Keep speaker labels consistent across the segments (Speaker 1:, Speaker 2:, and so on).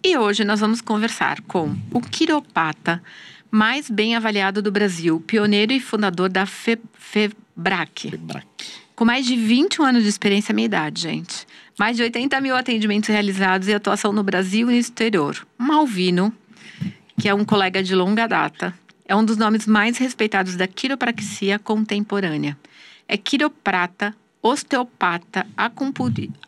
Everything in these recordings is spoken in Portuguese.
Speaker 1: E hoje nós vamos conversar com o quiropata mais bem avaliado do Brasil, pioneiro e fundador da FEBRAC. Com mais de 21 anos de experiência, minha idade, gente. Mais de 80 mil atendimentos realizados e atuação no Brasil e no exterior. Malvino, que é um colega de longa data, é um dos nomes mais respeitados da quiropraxia contemporânea. É quiroprata, osteopata,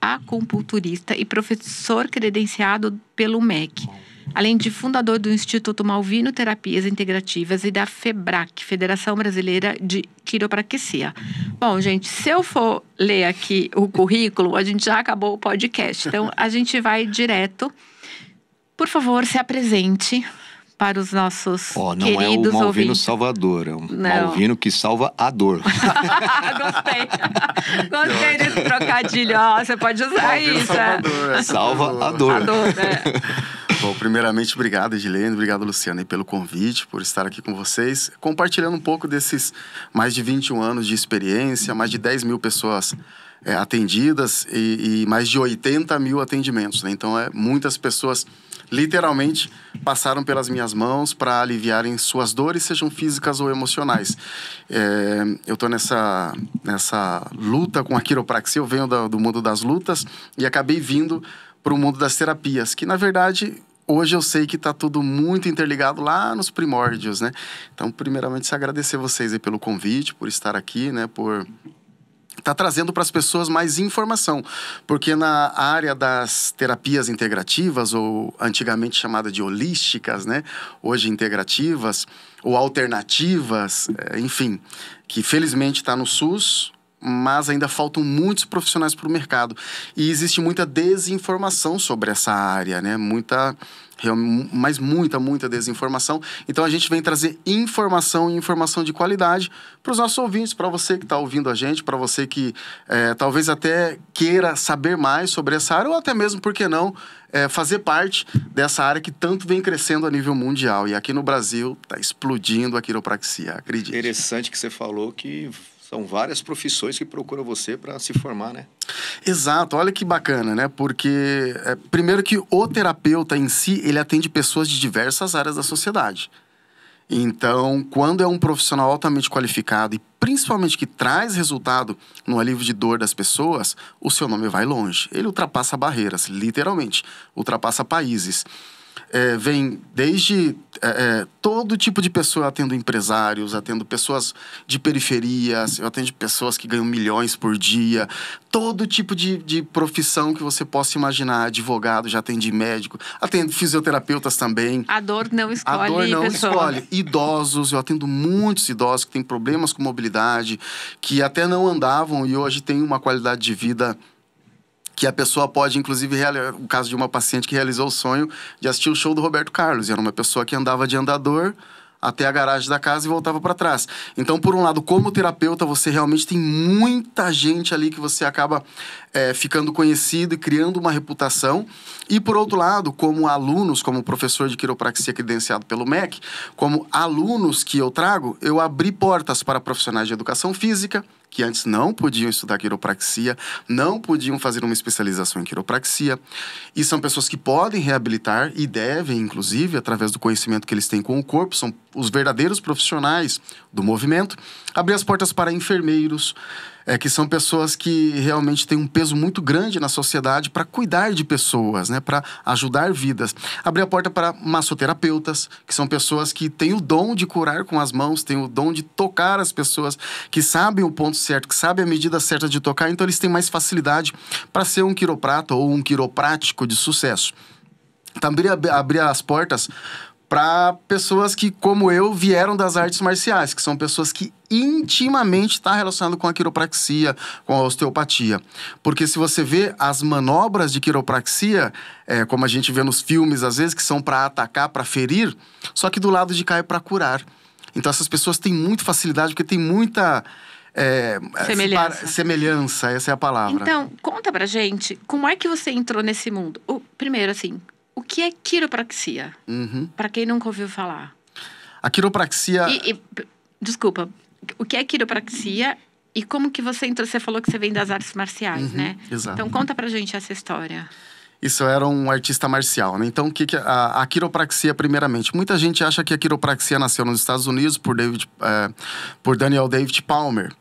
Speaker 1: acupunturista e professor credenciado pelo MEC. Além de fundador do Instituto Malvino Terapias Integrativas e da FEBRAC, Federação Brasileira de Quiropraxia. Bom, gente, se eu for ler aqui o currículo, a gente já acabou o podcast. Então, a gente vai direto. Por favor, se apresente para os nossos queridos ouvintes.
Speaker 2: Não é o Malvino Salvador, é o Malvino que salva a dor.
Speaker 1: Gostei desse trocadilho. Você pode usar isso.
Speaker 2: Salva a dor.
Speaker 3: Bom, primeiramente, obrigado, Edilene, obrigado, Luciana, pelo convite, por estar aqui com vocês, compartilhando um pouco desses mais de 21 anos de experiência, mais de 10 mil pessoas atendidas e mais de 80 mil atendimentos, né? Então, muitas pessoas literalmente passaram pelas minhas mãos para aliviarem suas dores, sejam físicas ou emocionais. Eu estou nessa luta com a quiropraxia, eu venho do mundo das lutas e acabei vindo para o mundo das terapias, que na verdade hoje eu sei que está tudo muito interligado lá nos primórdios, né? Então, primeiramente, agradecer vocês aí pelo convite, por estar aqui, né? Por estar trazendo para as pessoas mais informação. Porque na área das terapias integrativas, ou antigamente chamada de holísticas, né? Hoje integrativas, ou alternativas, enfim, que felizmente está no SUS, mas ainda faltam muitos profissionais para o mercado. E existe muita desinformação sobre essa área, né? Muita desinformação. Então, a gente vem trazer informação e informação de qualidade para os nossos ouvintes, para você que está ouvindo a gente, para você que talvez até queira saber mais sobre essa área, ou até mesmo, por que não, fazer parte dessa área que tanto vem crescendo a nível mundial. E aqui no Brasil está explodindo a quiropraxia, acredite.
Speaker 2: Interessante que você falou que são várias profissões que procuram você para se formar, né?
Speaker 3: Exato, olha que bacana, né? Porque, primeiro que o terapeuta em si, ele atende pessoas de diversas áreas da sociedade. Então, quando é um profissional altamente qualificado e principalmente que traz resultado no alívio de dor das pessoas, o seu nome vai longe. Ele ultrapassa barreiras, literalmente, ultrapassa países. Vem desde todo tipo de pessoa. Eu atendo empresários, atendo pessoas de periferias, eu atendo pessoas que ganham milhões por dia, todo tipo de profissão que você possa imaginar. Advogado, já atendi médico, atendo fisioterapeutas também.
Speaker 1: A dor não escolhe.
Speaker 3: A dor não escolhe. Idosos, eu atendo muitos idosos que têm problemas com mobilidade, que até não andavam e hoje têm uma qualidade de vida que a pessoa pode, inclusive, o caso de uma paciente que realizou o sonho de assistir o show do Roberto Carlos. Era uma pessoa que andava de andador até a garagem da casa e voltava para trás. Então, por um lado, como terapeuta, você realmente tem muita gente ali que você acaba ficando conhecido e criando uma reputação. E, por outro lado, como alunos, como professor de quiropraxia credenciado pelo MEC, como alunos que eu trago, eu abri portas para profissionais de educação física, que antes não podiam estudar quiropraxia, não podiam fazer uma especialização em quiropraxia. E são pessoas que podem reabilitar e devem, inclusive, através do conhecimento que eles têm com o corpo, são os verdadeiros profissionais do movimento. Abrir as portas para enfermeiros, que são pessoas que realmente têm um peso muito grande na sociedade para cuidar de pessoas, né? Para ajudar vidas. Abrir a porta para massoterapeutas, que são pessoas que têm o dom de curar com as mãos, têm o dom de tocar as pessoas, que sabem o ponto certo, que sabem a medida certa de tocar, então eles têm mais facilidade para ser um quiroprata ou um quiroprático de sucesso. Também abrir as portas para pessoas que, como eu, vieram das artes marciais, que são pessoas que intimamente estão relacionadas com a quiropraxia, com a osteopatia. Porque se você vê as manobras de quiropraxia, como a gente vê nos filmes, às vezes, que são para atacar, para ferir, só que do lado de cá é para curar. Então, essas pessoas têm muita facilidade, porque tem muita semelhança, essa é a palavra.
Speaker 1: Então, conta pra gente, como é que você entrou nesse mundo? Primeiro, assim, o que é quiropraxia? Para quem nunca ouviu falar.
Speaker 3: A quiropraxia...
Speaker 1: Desculpa, o que é quiropraxia e como que você entrou? Você falou que você vem das artes marciais, né?
Speaker 3: Exato.
Speaker 1: Então, conta pra gente essa história.
Speaker 3: Isso era um artista marcial, né? Então, o que a quiropraxia, primeiramente? Muita gente acha que a quiropraxia nasceu nos Estados Unidos por Daniel David Palmer.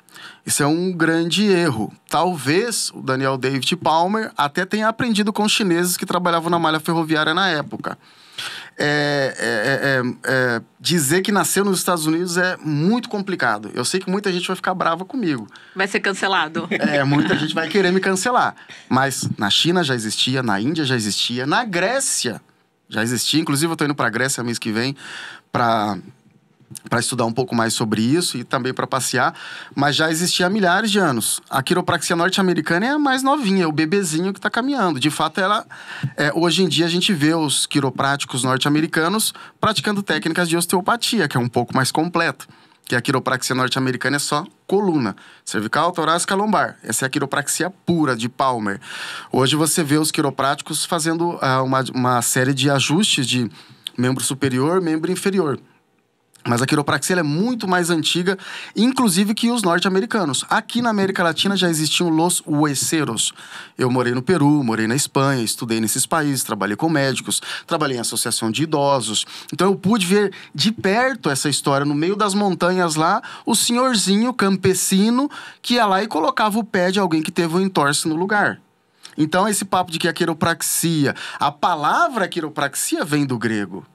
Speaker 3: Isso é um grande erro. Talvez o Daniel David Palmer até tenha aprendido com os chineses que trabalhavam na malha ferroviária na época. Dizer que nasceu nos Estados Unidos é muito complicado. Eu sei que muita gente vai ficar brava comigo.
Speaker 1: Vai ser cancelado.
Speaker 3: Muita gente vai querer me cancelar. Mas na China já existia, na Índia já existia, na Grécia já existia. Inclusive, eu estou indo para a Grécia mês que vem para estudar um pouco mais sobre isso e também para passear, mas já existia há milhares de anos. A quiropraxia norte-americana é a mais novinha, é o bebezinho que está caminhando. De fato, hoje em dia a gente vê os quiropráticos norte-americanos praticando técnicas de osteopatia, que é um pouco mais completo. Que a quiropraxia norte-americana é só coluna, cervical, torácica, lombar. Essa é a quiropraxia pura, de Palmer. Hoje você vê os quiropráticos fazendo uma série de ajustes de membro superior, membro inferior. Mas a quiropraxia é muito mais antiga, inclusive que os norte-americanos. Aqui na América Latina já existiam los hueseros. Eu morei no Peru, morei na Espanha, estudei nesses países, trabalhei com médicos, trabalhei em associação de idosos. Então eu pude ver de perto essa história, no meio das montanhas lá, o senhorzinho campesino que ia lá e colocava o pé de alguém que teve um entorse no lugar. Então esse papo de que a quiropraxia, a palavra quiropraxia vem do grego.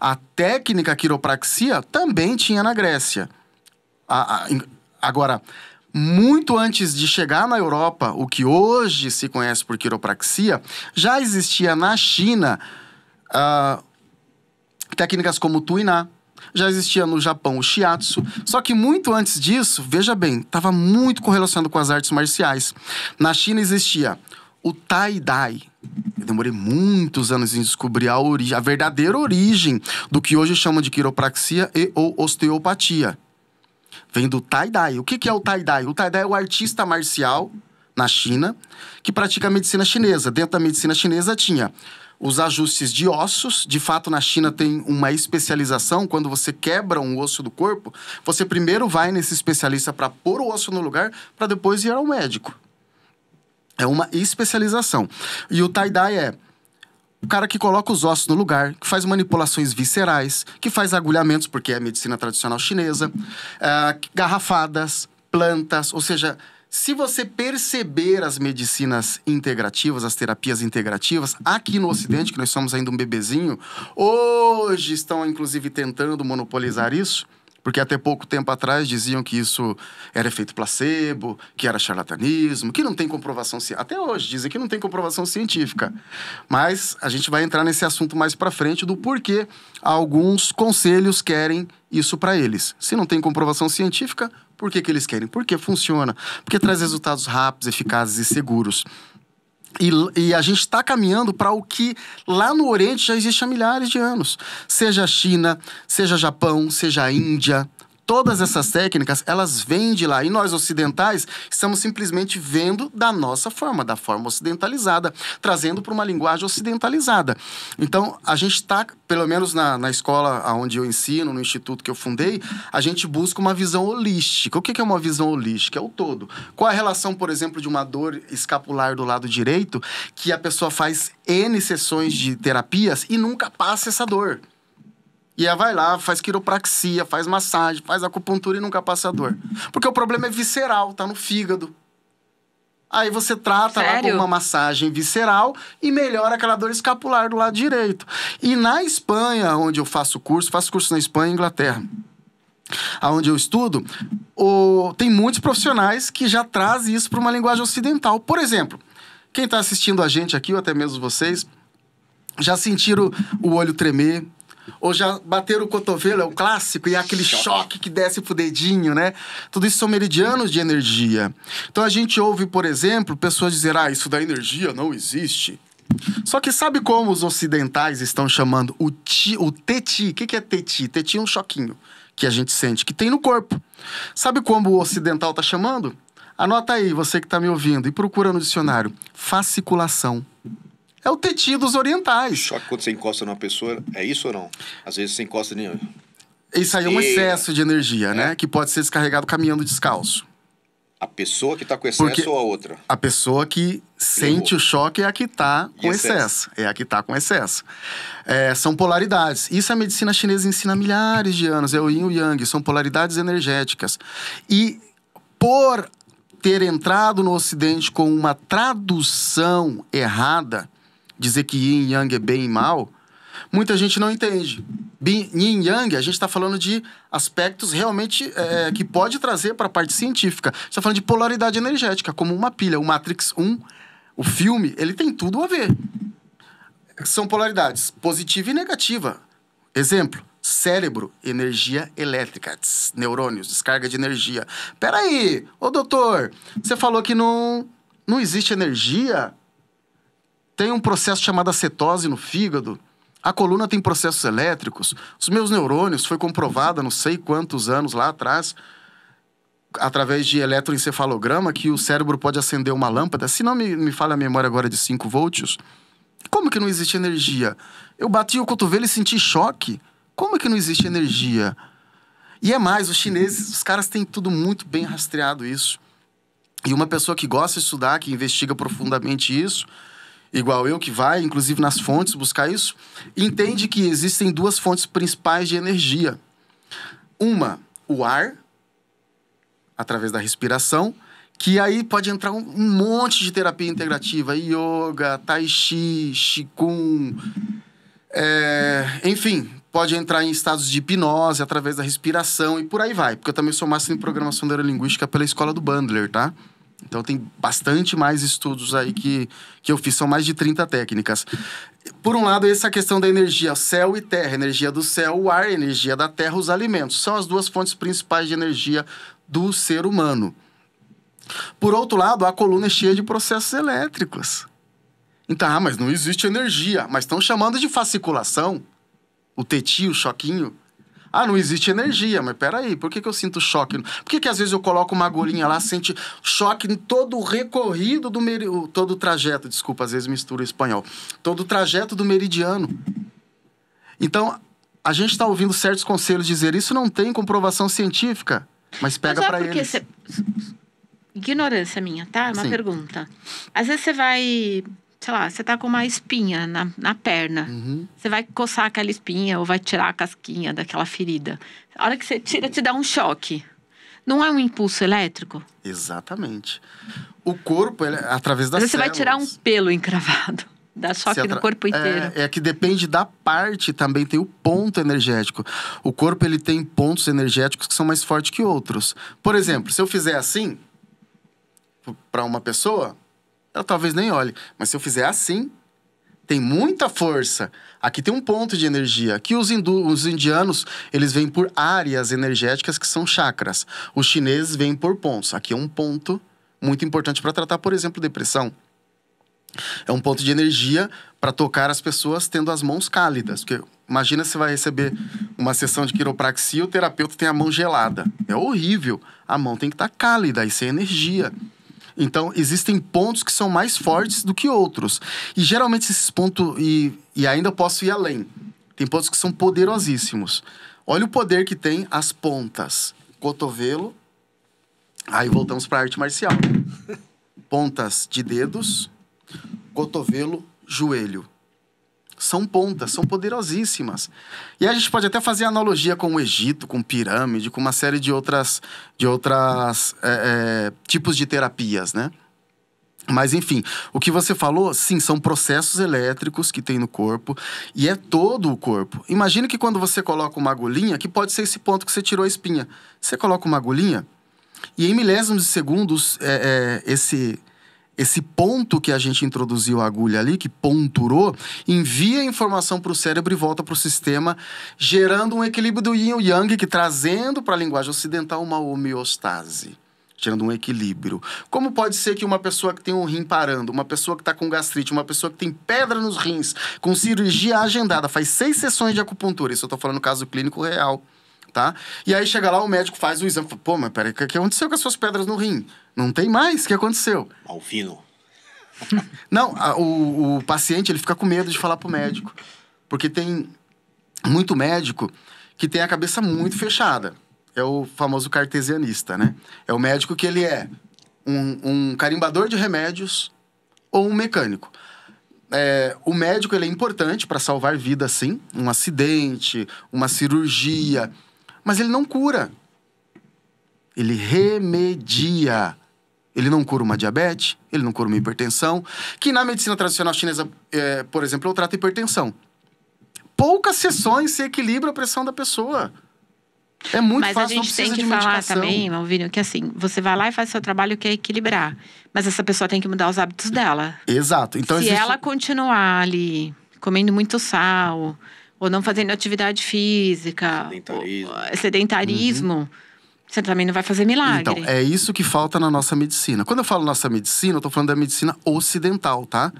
Speaker 3: A técnica quiropraxia também tinha na Grécia. Agora, muito antes de chegar na Europa, o que hoje se conhece por quiropraxia, já existia na China técnicas como o Tuiná. Já existia no Japão o Shiatsu. Só que muito antes disso, veja bem, estava muito correlacionado com as artes marciais. Na China existia o Tai-Dai. Eu demorei muitos anos em descobrir a verdadeira origem do que hoje chamam de quiropraxia ou osteopatia. Vem do Tai-Dai. O que é o Tai-Dai? O Tai-Dai é o artista marcial na China que pratica a medicina chinesa. Dentro da medicina chinesa tinha os ajustes de ossos. De fato, na China tem uma especialização. Quando você quebra um osso do corpo, você primeiro vai nesse especialista para pôr o osso no lugar, para depois ir ao médico. É uma especialização. E o Tai-Dai é o cara que coloca os ossos no lugar, que faz manipulações viscerais, que faz agulhamentos, porque é a medicina tradicional chinesa, garrafadas, plantas. Ou seja, se você perceber as medicinas integrativas, as terapias integrativas, aqui no Ocidente, que nós somos ainda um bebezinho, hoje estão, inclusive, tentando monopolizar isso. Porque até pouco tempo atrás diziam que isso era efeito placebo, que era charlatanismo, que não tem comprovação científica. Até hoje dizem que não tem comprovação científica. Mas a gente vai entrar nesse assunto mais pra frente do porquê alguns conselhos querem isso para eles. Se não tem comprovação científica, por que eles querem? Porque funciona. Porque traz resultados rápidos, eficazes e seguros. E a gente está caminhando para o que lá no Oriente já existe há milhares de anos. Seja a China, seja Japão, seja a Índia. Todas essas técnicas, elas vêm de lá. E nós, ocidentais, estamos simplesmente vendo da nossa forma, da forma ocidentalizada, trazendo para uma linguagem ocidentalizada. Então, a gente está, pelo menos na escola onde eu ensino, no instituto que eu fundei, a gente busca uma visão holística. O que é uma visão holística? É o todo. Qual a relação, por exemplo, de uma dor escapular do lado direito, que a pessoa faz N sessões de terapias e nunca passa essa dor? E ela vai lá, faz quiropraxia, faz massagem, faz acupuntura e nunca passa dor. Porque o problema é visceral, tá no fígado. Aí você trata lá com uma massagem visceral e melhora aquela dor escapular do lado direito. E na Espanha, onde eu faço curso na Espanha e Inglaterra, onde eu estudo, tem muitos profissionais que já trazem isso para uma linguagem ocidental. Por exemplo, quem está assistindo a gente aqui, ou até mesmo vocês, já sentiram o olho tremer, ou já bateram o cotovelo, é o clássico, e é aquele choque que desce pro dedinho, né? Tudo isso são meridianos de energia. Então a gente ouve, por exemplo, pessoas dizer, isso da energia não existe. Só que sabe como os ocidentais estão chamando o teti? O que é teti? Teti é um choquinho que a gente sente, que tem no corpo. Sabe como o ocidental tá chamando? Anota aí, você que tá me ouvindo, e procura no dicionário. Fasciculação. É o teti dos orientais.
Speaker 2: Choque quando você encosta numa pessoa, é isso ou não? Às vezes você encosta em...
Speaker 3: Isso aí é um excesso de energia, né? Que pode ser descarregado caminhando descalço.
Speaker 2: A pessoa que está com excesso ou a outra?
Speaker 3: A pessoa que sente o choque é a que está com excesso. É a que está com excesso. São polaridades. Isso a medicina chinesa ensina há milhares de anos. É o yin e o yang. São polaridades energéticas. E por ter entrado no Ocidente com uma tradução errada, dizer que yin e yang é bem e mal, muita gente não entende. Yin e Yang, a gente está falando de aspectos realmente que pode trazer para a parte científica. A gente está falando de polaridade energética, como uma pilha. O Matrix 1, o filme, ele tem tudo a ver. São polaridades positiva e negativa. Exemplo, cérebro, energia elétrica, neurônios, descarga de energia. Peraí, ô doutor, você falou que não existe energia? Tem um processo chamado acetose no fígado. A coluna tem processos elétricos. Os meus neurônios, foi comprovado há não sei quantos anos lá atrás, através de eletroencefalograma, que o cérebro pode acender uma lâmpada. Se não me falha a memória agora, de 5 volts. Como que não existe energia? Eu bati o cotovelo e senti choque. Como que não existe energia? E é mais, os chineses, os caras têm tudo muito bem rastreado isso. E uma pessoa que gosta de estudar, que investiga profundamente isso, igual eu, que vai, inclusive nas fontes, buscar isso, entende que existem 2 fontes principais de energia. Uma, o ar, através da respiração, que aí pode entrar um monte de terapia integrativa, yoga, tai chi, qigong, enfim, pode entrar em estados de hipnose através da respiração e por aí vai, porque eu também sou máster em programação neurolinguística pela escola do Bandler, tá? Então tem bastante mais estudos aí que eu fiz, são mais de 30 técnicas. Por um lado, essa questão da energia, céu e terra, energia do céu, o ar, energia da terra, os alimentos. São as 2 fontes principais de energia do ser humano. Por outro lado, a coluna é cheia de processos elétricos. Então, mas não existe energia. Mas estão chamando de fasciculação, o tetinho, o choquinho. Não existe energia, mas peraí, por que eu sinto choque? Por que às vezes eu coloco uma agulhinha lá, sente choque em todo o recorrido todo o trajeto, desculpa, às vezes misturo espanhol, todo o trajeto do meridiano. Então, a gente está ouvindo certos conselhos dizer isso não tem comprovação científica, mas pega para eles.
Speaker 1: Ignorância minha, tá? Uma
Speaker 3: Sim.
Speaker 1: pergunta. Às vezes você vai... Sei lá, você tá com uma espinha na perna.
Speaker 3: Uhum.
Speaker 1: Você vai coçar aquela espinha ou vai tirar a casquinha daquela ferida. A hora que você tira, te dá um choque. Não é um impulso elétrico?
Speaker 3: Exatamente. O corpo, através das
Speaker 1: Às vezes você vai
Speaker 3: células,
Speaker 1: tirar um pelo encravado. Dá choque no corpo inteiro.
Speaker 3: É que depende da parte, também tem o ponto energético. O corpo, ele tem pontos energéticos que são mais fortes que outros. Por exemplo, se eu fizer assim, para uma pessoa... ela talvez nem olhe. Mas se eu fizer assim, tem muita força. Aqui tem um ponto de energia. Aqui os indianos, eles vêm por áreas energéticas que são chakras. Os chineses vêm por pontos. Aqui é um ponto muito importante para tratar, por exemplo, depressão. É um ponto de energia para tocar as pessoas tendo as mãos cálidas. Porque imagina se você vai receber uma sessão de quiropraxia e o terapeuta tem a mão gelada. É horrível. A mão tem que estar cálida, isso é energia. Então, existem pontos que são mais fortes do que outros. E, geralmente, esses pontos... E ainda posso ir além. Tem pontos que são poderosíssimos. Olha o poder que tem as pontas. Cotovelo. Aí, voltamos para a arte marcial. Pontas de dedos. Cotovelo, joelho. São pontas, são poderosíssimas. E a gente pode até fazer analogia com o Egito, com pirâmide, com uma série de outras tipos de terapias, né? Mas, enfim, o que você falou, sim, são processos elétricos que tem no corpo e é todo o corpo. Imagina que quando você coloca uma agulhinha, que pode ser esse ponto que você tirou a espinha. Você coloca uma agulhinha e em milésimos de segundos, esse ponto que a gente introduziu a agulha ali, que ponturou, envia a informação para o cérebro e volta para o sistema, gerando um equilíbrio do yin e o yang, que trazendo para a linguagem ocidental uma homeostase, gerando um equilíbrio. Como pode ser que uma pessoa que tem um rim parando, uma pessoa que está com gastrite, uma pessoa que tem pedra nos rins, com cirurgia agendada, faz 6 sessões de acupuntura, isso eu estou falando no caso clínico real, tá? E aí chega lá, o médico faz o exame, fala, pô, mas peraí, o que aconteceu com as suas pedras no rim? Não tem mais, o que aconteceu?
Speaker 2: Malfino.
Speaker 3: Não, o paciente, ele fica com medo de falar pro médico, porque tem muito médico que tem a cabeça muito fechada. É o famoso cartesianista, né? É o médico que ele é um carimbador de remédios ou um mecânico. O médico ele é importante para salvar vidas, sim. Um acidente, uma cirurgia. Mas ele não cura. Ele remedia. Ele não cura uma diabetes, ele não cura uma hipertensão. Que na medicina tradicional chinesa, por exemplo, eu trato hipertensão. Poucas sessões se equilibra a pressão da pessoa. É muito
Speaker 1: Mas
Speaker 3: fácil,
Speaker 1: a gente tem que
Speaker 3: de
Speaker 1: falar
Speaker 3: medicação.
Speaker 1: também, Malvínio, que assim, você vai lá e faz seu trabalho que é equilibrar. Mas essa pessoa tem que mudar os hábitos dela.
Speaker 3: Exato. Então,
Speaker 1: Se ela continuar ali comendo muito sal, ou não fazendo atividade física, sedentarismo, você também não vai fazer milagre.
Speaker 3: Então, é isso que falta na nossa medicina. Quando eu falo nossa medicina, eu tô falando da medicina ocidental, tá?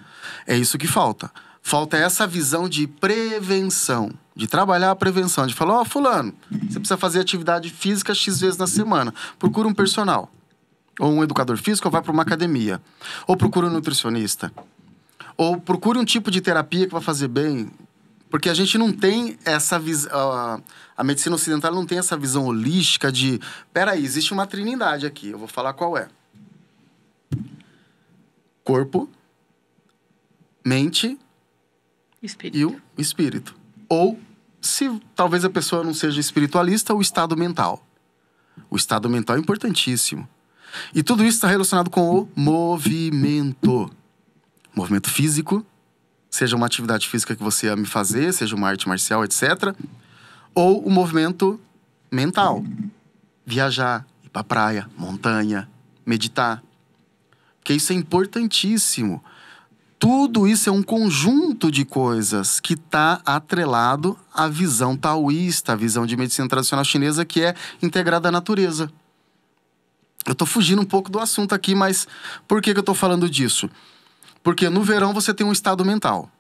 Speaker 3: É isso que falta. Falta essa visão de prevenção, de trabalhar a prevenção, de falar, fulano, você precisa fazer atividade física X vezes na semana. Procura um personal, ou um educador físico, ou vai para uma academia. Ou procura um nutricionista. Ou procure um tipo de terapia que vai fazer bem. Porque a gente não tem essa visão... A medicina ocidental não tem essa visão holística de... Peraí, existe uma trindade aqui, eu vou falar qual é. Corpo, mente...
Speaker 1: Espírito.
Speaker 3: E o espírito. Ou, se talvez a pessoa não seja espiritualista, o estado mental. O estado mental é importantíssimo. E tudo isso está relacionado com o movimento. Movimento físico, seja uma atividade física que você ame fazer, seja uma arte marcial, etc. Ou o movimento mental. Viajar, ir para praia, montanha, meditar. Porque isso é importantíssimo. Tudo isso é um conjunto de coisas que está atrelado à visão taoísta, a visão de medicina tradicional chinesa, que é integrada à natureza. Eu estou fugindo um pouco do assunto aqui, mas por que eu estou falando disso? Porque no verão você tem um estado mental,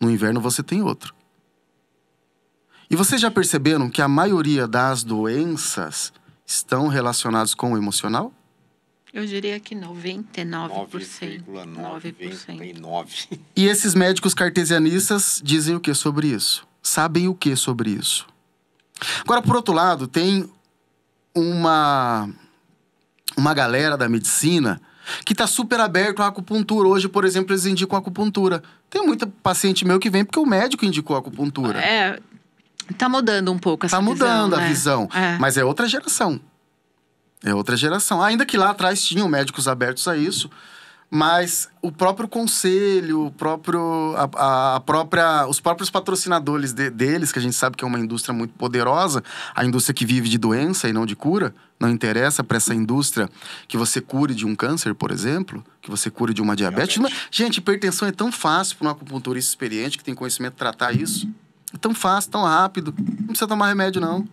Speaker 3: no inverno você tem outro. E vocês já perceberam que a maioria das doenças estão relacionadas com o emocional?
Speaker 1: Eu diria que 99%.
Speaker 2: 9,99%.
Speaker 3: E esses médicos cartesianistas dizem o que sobre isso? Sabem o que sobre isso? Agora, por outro lado, tem uma galera da medicina que está super aberto à acupuntura. Hoje, por exemplo, eles indicam acupuntura. Tem muita paciente meu que vem porque o médico indicou acupuntura.
Speaker 1: Tá mudando um pouco essa visão.
Speaker 3: Tá mudando a visão.
Speaker 1: É.
Speaker 3: Mas é outra geração. É outra geração. Ainda que lá atrás tinham médicos abertos a isso, mas o próprio conselho, os próprios patrocinadores deles, que a gente sabe que é uma indústria muito poderosa, a indústria que vive de doença e não de cura, não interessa para essa indústria que você cure de um câncer, por exemplo, que você cure de uma diabetes. Gente, hipertensão é tão fácil para um acupunturista experiente que tem conhecimento de tratar isso. É tão fácil, tão rápido. Não precisa tomar remédio, não.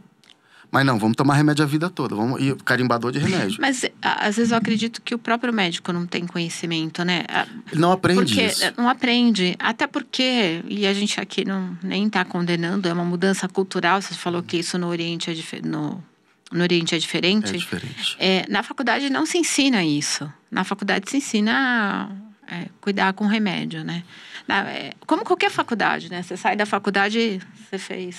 Speaker 3: Mas não, vamos tomar remédio a vida toda. Vamos ir carimbador de remédio.
Speaker 1: Mas, às vezes, eu acredito que o próprio médico não tem conhecimento, né?
Speaker 3: Ele não aprende isso.
Speaker 1: Não aprende. Até porque, e a gente aqui nem está condenando, é uma mudança cultural. Você falou que isso no Oriente é diferente. No Oriente é diferente.
Speaker 3: É diferente.
Speaker 1: Na faculdade não se ensina isso. Na faculdade se ensina a cuidar com remédio, né? Como qualquer faculdade, né? Você sai da faculdade, você fez...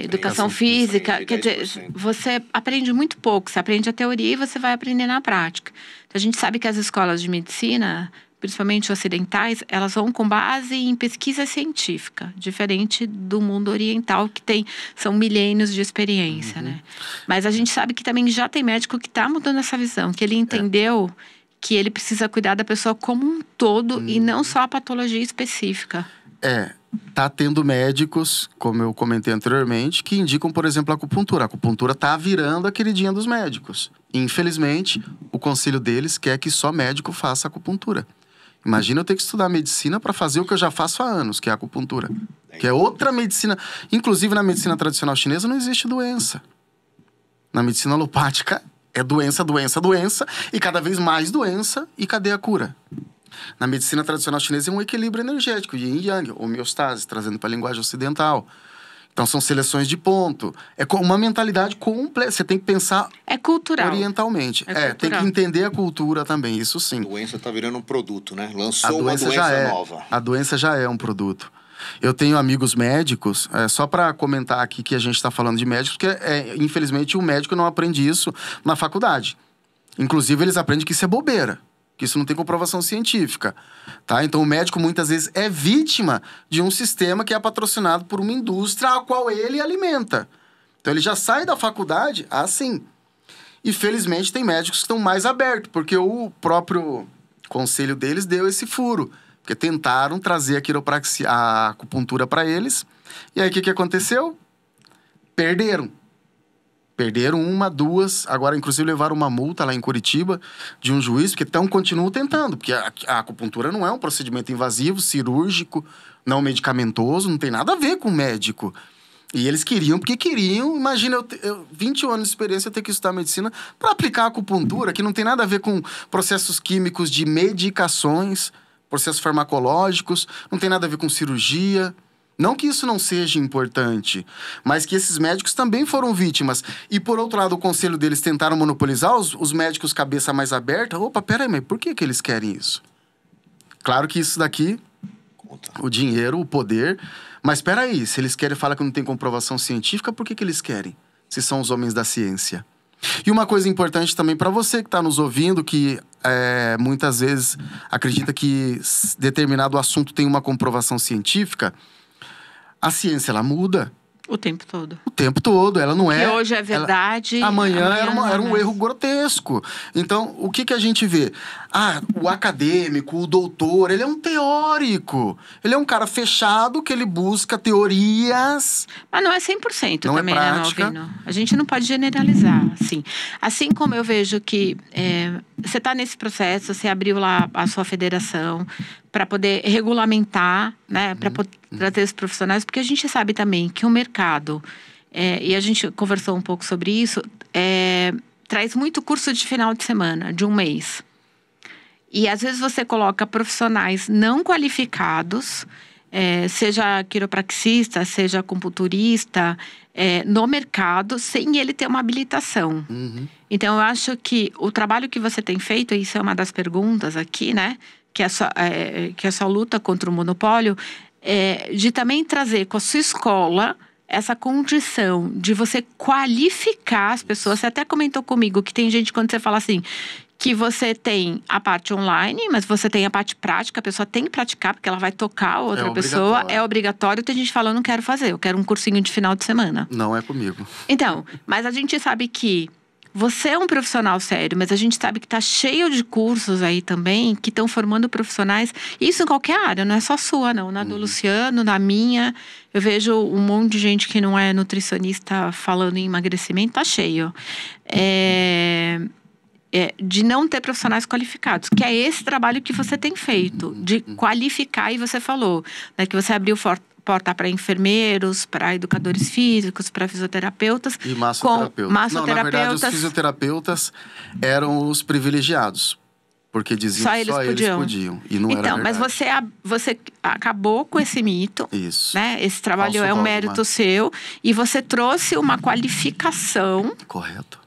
Speaker 1: educação física, quer dizer, você aprende muito pouco, você aprende a teoria e você vai aprender na prática. Então, a gente sabe que as escolas de medicina, principalmente ocidentais, elas vão com base em pesquisa científica, diferente do mundo oriental, que são milênios de experiência, né? Mas a gente sabe que também já tem médico que está mudando essa visão, que ele entendeu que ele precisa cuidar da pessoa como um todo e não só a patologia específica.
Speaker 3: Tá tendo médicos, como eu comentei anteriormente, que indicam, por exemplo, a acupuntura. A acupuntura tá virando a queridinha dos médicos. Infelizmente, o conselho deles quer que só médico faça acupuntura. Imagina eu ter que estudar medicina para fazer o que eu já faço há anos, que é a acupuntura. Que é outra medicina. Inclusive, na medicina tradicional chinesa não existe doença. Na medicina alopática é doença, doença, doença, e cada vez mais doença, e cadê a cura? Na medicina tradicional chinesa é um equilíbrio energético, yin e yang, homeostase, trazendo para a linguagem ocidental. Então, são seleções de ponto. É uma mentalidade completa. Você tem que pensar...
Speaker 1: É cultural.
Speaker 3: Orientalmente.
Speaker 1: Cultural.
Speaker 3: Tem que entender a cultura também, isso sim.
Speaker 2: A doença está virando um produto, né? Lançou uma doença nova.
Speaker 3: A doença já é um produto. Eu tenho amigos médicos, só para comentar aqui que a gente está falando de médicos, porque, infelizmente, o médico não aprende isso na faculdade. Inclusive, eles aprendem que isso é bobeira, que isso não tem comprovação científica, tá? Então, o médico, muitas vezes, é vítima de um sistema que é patrocinado por uma indústria a qual ele alimenta. Então, ele já sai da faculdade assim. E, felizmente, tem médicos que estão mais abertos, porque o próprio conselho deles deu esse furo. Porque tentaram trazer a quiropraxia, a acupuntura para eles. E aí, o que aconteceu? Perderam. Perderam uma, duas. Agora, inclusive, levaram uma multa lá em Curitiba de um juiz, porque continuam tentando. Porque a acupuntura não é um procedimento invasivo, cirúrgico, não medicamentoso, não tem nada a ver com médico. E eles queriam, porque queriam. Imagina, eu 20 anos de experiência, eu ter que estudar medicina para aplicar a acupuntura, que não tem nada a ver com processos químicos de medicações, processos farmacológicos, não tem nada a ver com cirurgia. Não que isso não seja importante, mas que esses médicos também foram vítimas. E, por outro lado, o conselho deles tentaram monopolizar, os médicos cabeça mais aberta. Opa, peraí, mas por que eles querem isso? Claro que isso daqui, o dinheiro, o poder... Mas espera aí, se eles querem falar que não tem comprovação científica, por que eles querem? Se são os homens da ciência. E uma coisa importante também para você que está nos ouvindo, que muitas vezes acredita que determinado assunto tem uma comprovação científica, a ciência, ela muda.
Speaker 1: O tempo todo.
Speaker 3: O tempo todo, ela não é...
Speaker 1: Que hoje é verdade...
Speaker 3: Amanhã era um erro grotesco. Então, o que a gente vê? O acadêmico, o doutor, ele é um teórico. Ele é um cara fechado, que ele busca teorias...
Speaker 1: Mas não é 100%
Speaker 3: não
Speaker 1: também,
Speaker 3: é prática.
Speaker 1: né, Malvino? A gente não pode generalizar, assim. Assim como eu vejo que você está nesse processo, você abriu lá a sua federação para poder regulamentar, né, para poder trazer os profissionais, porque a gente sabe também que o mercado, e a gente conversou um pouco sobre isso, traz muito curso de final de semana, de um mês. E às vezes você coloca profissionais não qualificados, seja quiropraxista, seja acupunturista, no mercado, sem ele ter uma habilitação. Então, eu acho que o trabalho que você tem feito, e isso é uma das perguntas aqui, né? Que é a sua luta contra o monopólio, de também trazer com a sua escola essa condição de você qualificar as pessoas. Você até comentou comigo que tem gente, quando você fala assim, que você tem a parte online, mas você tem a parte prática, a pessoa tem que praticar, porque ela vai tocar a outra pessoa, é obrigatório. Tem gente que fala, eu não quero fazer, eu quero um cursinho de final de semana.
Speaker 3: Não é comigo.
Speaker 1: Então, mas a gente sabe que você é um profissional sério, mas a gente sabe que está cheio de cursos aí também que estão formando profissionais. Isso em qualquer área, não é só sua, não. Na do Luciano, na minha. Eu vejo um monte de gente que não é nutricionista falando em emagrecimento, tá cheio. De não ter profissionais qualificados, que é esse trabalho que você tem feito, de qualificar, e você falou, né, que você abriu porta para enfermeiros, para educadores físicos, para fisioterapeutas.
Speaker 3: E massoterapeutas.
Speaker 1: Não,
Speaker 3: na verdade, os fisioterapeutas eram os privilegiados. Porque diziam
Speaker 1: só
Speaker 3: que
Speaker 1: eles
Speaker 3: só
Speaker 1: podiam.
Speaker 3: eles podiam. E não
Speaker 1: então,
Speaker 3: era verdade.
Speaker 1: mas você acabou com esse mito.
Speaker 3: Isso.
Speaker 1: Né? Esse trabalho
Speaker 3: Falso
Speaker 1: é um
Speaker 3: dogma.
Speaker 1: mérito seu. E você trouxe uma qualificação
Speaker 3: Correto.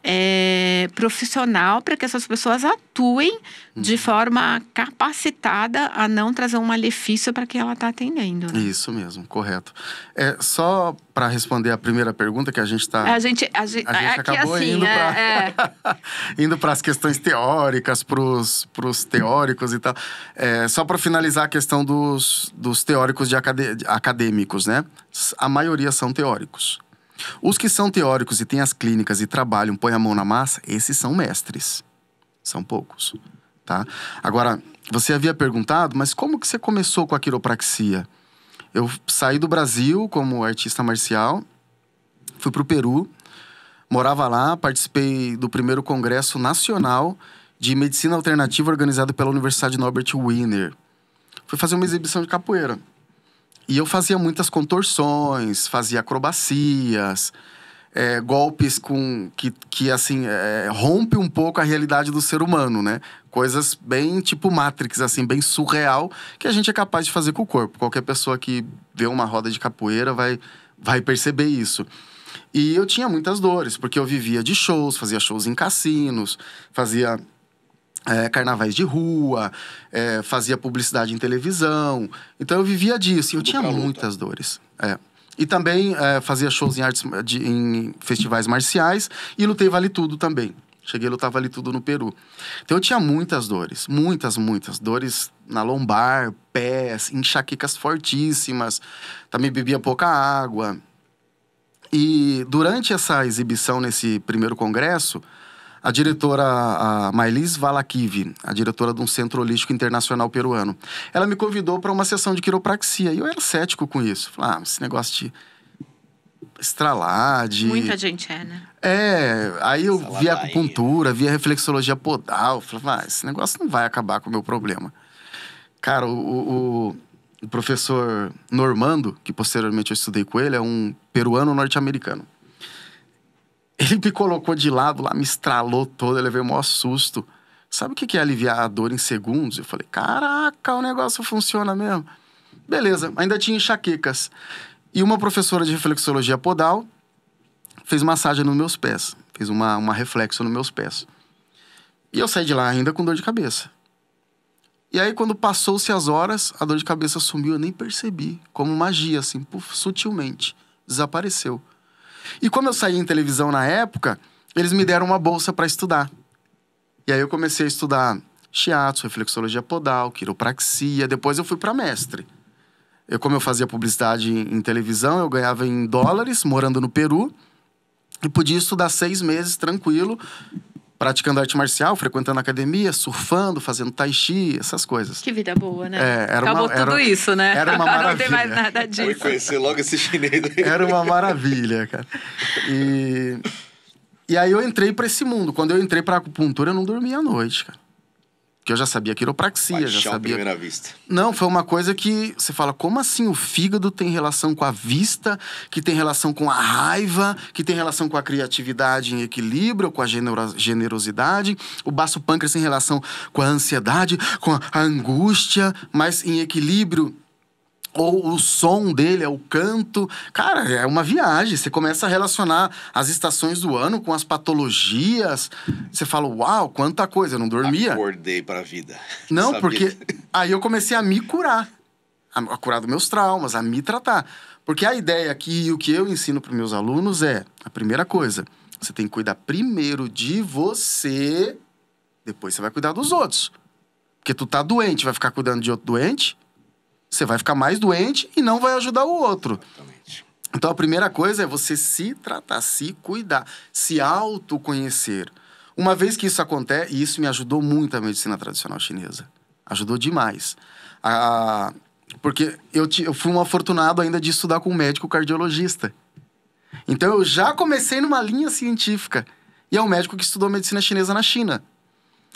Speaker 1: profissional para que essas pessoas atuem de forma capacitada a não trazer um malefício para quem ela está atendendo. Né?
Speaker 3: Isso mesmo, correto. Só para responder a primeira pergunta que a gente está...
Speaker 1: A gente
Speaker 3: acabou
Speaker 1: assim,
Speaker 3: indo para as questões teóricas, para os teóricos e tal. Só para finalizar a questão dos teóricos acadêmicos, né? A maioria são teóricos. Os que são teóricos e têm as clínicas e trabalham, põem a mão na massa, esses são mestres. São poucos, tá? Agora, você havia perguntado, mas como que você começou com a quiropraxia? Eu saí do Brasil como artista marcial, fui para o Peru, morava lá, participei do primeiro congresso nacional de medicina alternativa organizado pela Universidade Norbert Wiener. Fui fazer uma exibição de capoeira. E eu fazia muitas contorções, fazia acrobacias, golpes que assim, rompe um pouco a realidade do ser humano, né? Coisas bem tipo Matrix, assim, bem surreal, que a gente é capaz de fazer com o corpo. Qualquer pessoa que vê uma roda de capoeira vai perceber isso. E eu tinha muitas dores, porque eu vivia de shows, fazia shows em cassinos, fazia... carnavais de rua, fazia publicidade em televisão. Então eu vivia disso e eu tinha muitas dores. E também fazia shows em festivais marciais e lutei vale tudo também. Cheguei, lutava ali tudo no Peru. Então eu tinha muitas dores, muitas dores na lombar, pés, enxaquecas fortíssimas. Também bebia pouca água. E durante essa exibição nesse primeiro congresso, a diretora, a Mailis Valakivi, a diretora de um centro holístico internacional peruano, ela me convidou para uma sessão de quiropraxia. E eu era cético com isso. Falei, esse negócio de estralar, de...
Speaker 1: Muita gente né?
Speaker 3: Aí eu via acupuntura, via reflexologia podal. Falei, esse negócio não vai acabar com o meu problema. Cara, o professor Normando, que posteriormente eu estudei com ele, é um peruano norte-americano. Ele me colocou de lado lá, me estralou todo, eu levei o maior susto. Sabe o que é aliviar a dor em segundos? Eu falei, caraca, o negócio funciona mesmo. Beleza, ainda tinha enxaquecas. E uma professora de reflexologia podal fez massagem nos meus pés. Fez uma reflexo nos meus pés. E eu saí de lá ainda com dor de cabeça. E aí, quando passou-se as horas, a dor de cabeça sumiu, eu nem percebi. Como magia, assim, puf, sutilmente. Desapareceu. E como eu saí em televisão na época, eles me deram uma bolsa para estudar. E aí eu comecei a estudar shiatsu, reflexologia podal, quiropraxia. Depois eu fui para mestre. Como eu fazia publicidade em televisão, eu ganhava em dólares, morando no Peru. E podia estudar 6 meses tranquilo, praticando arte marcial, frequentando academia, surfando, fazendo tai chi, essas coisas.
Speaker 1: Que vida boa, né?
Speaker 3: Acabou
Speaker 1: tudo isso, né?
Speaker 3: Era uma maravilha.
Speaker 1: Não tem mais nada disso.
Speaker 2: Foi conhecer logo esse chinês aí.
Speaker 3: Era uma maravilha, cara. E aí eu entrei para esse mundo. Quando eu entrei para acupuntura, eu não dormia à noite, cara. Porque eu já sabia quiropraxia,
Speaker 2: Paixão
Speaker 3: já sabia...
Speaker 2: à primeira vista.
Speaker 3: Não, foi uma coisa que você fala, como assim o fígado tem relação com a vista, que tem relação com a raiva, que tem relação com a criatividade em equilíbrio, com a generosidade, o baço pâncreas tem relação com a ansiedade, com a angústia, mas em equilíbrio... Ou o som dele, é o canto. Cara, é uma viagem. Você começa a relacionar as estações do ano com as patologias. Você fala, uau, quanta coisa. Eu não dormia.
Speaker 2: Acordei para a vida.
Speaker 3: Não,
Speaker 2: Sabia.
Speaker 3: Porque aí eu comecei a me curar. A curar dos meus traumas, a me tratar. Porque a ideia aqui e o que eu ensino para os meus alunos é... A primeira coisa, você tem que cuidar primeiro de você. Depois você vai cuidar dos outros. Porque tu tá doente, vai ficar cuidando de outro doente... Você vai ficar mais doente e não vai ajudar o outro.
Speaker 2: Exatamente.
Speaker 3: Então, a primeira coisa é você se tratar, se cuidar, se autoconhecer. Uma vez que isso acontece, e isso me ajudou muito a medicina tradicional chinesa. Ajudou demais. Porque eu fui um afortunado ainda de estudar com um médico cardiologista. Então, eu já comecei numa linha científica. E é um médico que estudou medicina chinesa na China.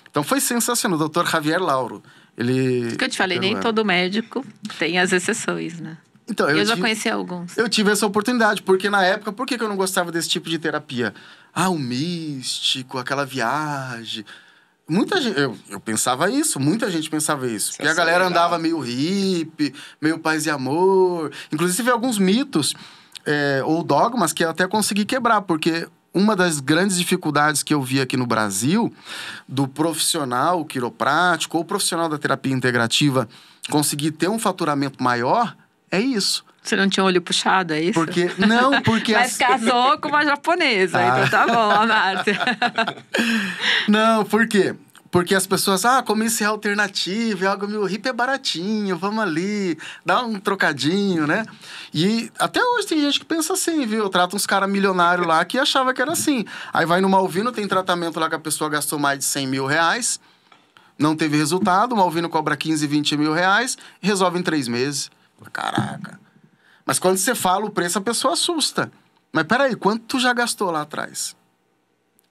Speaker 3: Então, foi sensacional. O Dr. Javier Lauro. Ele...
Speaker 1: Que eu te falei, nem todo médico tem as exceções, né?
Speaker 3: Então,
Speaker 1: eu já conheci alguns.
Speaker 3: Eu tive essa oportunidade, porque na época, por que eu não gostava desse tipo de terapia? O místico, aquela viagem. Muita gente, eu pensava isso, muita gente pensava isso. Porque a galera andava meio hippie, meio paz e amor. Inclusive, teve alguns mitos ou dogmas que eu até consegui quebrar, porque... Uma das grandes dificuldades que eu vi aqui no Brasil, do profissional quiroprático ou profissional da terapia integrativa conseguir ter um faturamento maior, é isso.
Speaker 1: Você não tinha olho puxado, é isso?
Speaker 3: Porque...
Speaker 1: Mas casou com uma japonesa, então tá bom, a Márcia.
Speaker 3: Não, por quê? Porque as pessoas, como isso é alternativo, é algo meio hippie, é baratinho, vamos ali, dá um trocadinho, né? E até hoje tem gente que pensa assim, viu? Eu trato uns caras milionários lá que achava que era assim. Aí vai no Malvino, tem tratamento lá que a pessoa gastou mais de 100 mil reais, não teve resultado, o Malvino cobra 15, 20 mil reais, resolve em 3 meses. Caraca. Mas quando você fala o preço, a pessoa assusta. Mas peraí, quanto tu já gastou lá atrás?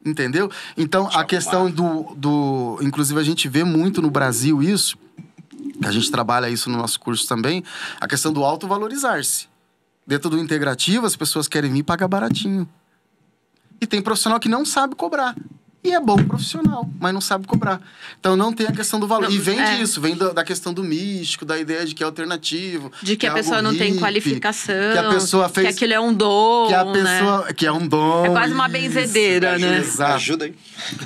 Speaker 3: Entendeu? Então, a questão do... Inclusive, a gente vê muito no Brasil isso. A gente trabalha isso no nosso curso também. A questão do autovalorizar-se. Dentro do integrativo, as pessoas querem vir pagar baratinho. E tem profissional que não sabe cobrar. E é bom profissional, mas não sabe cobrar. Então, não tem a questão do valor. E vem disso, vem da questão do místico, da ideia de que é alternativo.
Speaker 1: De que a pessoa não tem qualificação.
Speaker 3: Que a pessoa fez...
Speaker 1: Que aquilo é um dom,
Speaker 3: que a pessoa,
Speaker 1: né?
Speaker 3: Que é um dom.
Speaker 1: É quase uma benzedeira, né?
Speaker 3: Exato.
Speaker 2: Ajuda aí.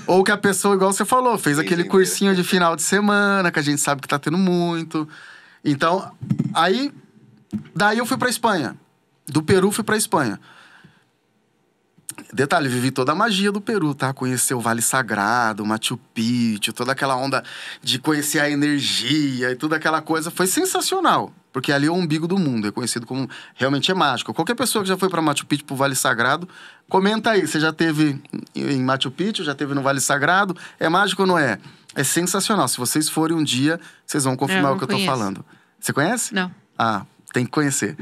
Speaker 3: Ou que a pessoa, igual você falou, fez aquele cursinho de final de semana, que a gente sabe que tá tendo muito. Então, daí eu fui pra Espanha. Do Peru, fui pra Espanha. Detalhe, vivi toda a magia do Peru, tá? Conhecer o Vale Sagrado, Machu Picchu, toda aquela onda de conhecer a energia e toda aquela coisa. Foi sensacional, porque ali é o umbigo do mundo, é conhecido como... Realmente é mágico. Qualquer pessoa que já foi para Machu Picchu, pro Vale Sagrado, comenta aí. Você já teve em Machu Picchu, já teve no Vale Sagrado? É mágico ou não é? É sensacional. Se vocês forem um dia, vocês vão confirmar o que eu tô falando. Você conhece?
Speaker 1: Não.
Speaker 3: Ah, tem que conhecer.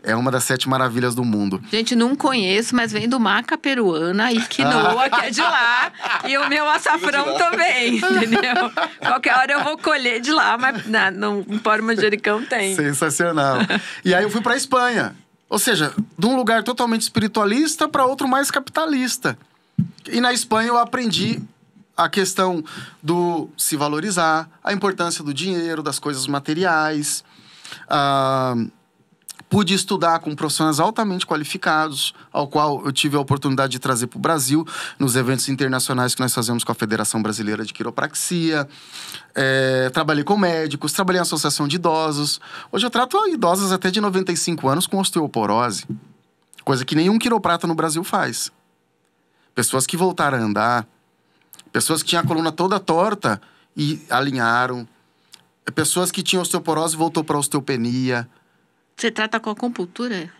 Speaker 3: É uma das 7 maravilhas do mundo.
Speaker 1: Gente, não conheço, mas vem do maca peruana e quinoa, que é de lá. E o meu açafrão também, entendeu? Qualquer hora eu vou colher de lá, mas no Empório Manjericão tem.
Speaker 3: Sensacional. E aí eu fui pra Espanha. Ou seja, de um lugar totalmente espiritualista para outro mais capitalista. E na Espanha eu aprendi a questão do se valorizar, a importância do dinheiro, das coisas materiais. Pude estudar com profissionais altamente qualificados, ao qual eu tive a oportunidade de trazer para o Brasil, nos eventos internacionais que nós fazemos com a Federação Brasileira de Quiropraxia. Trabalhei com médicos, trabalhei em associação de idosos. Hoje eu trato idosos até de 95 anos com osteoporose, coisa que nenhum quiroprata no Brasil faz. Pessoas que voltaram a andar, pessoas que tinham a coluna toda torta e alinharam, pessoas que tinham osteoporose e voltou para osteopenia.
Speaker 1: Você trata com acupuntura?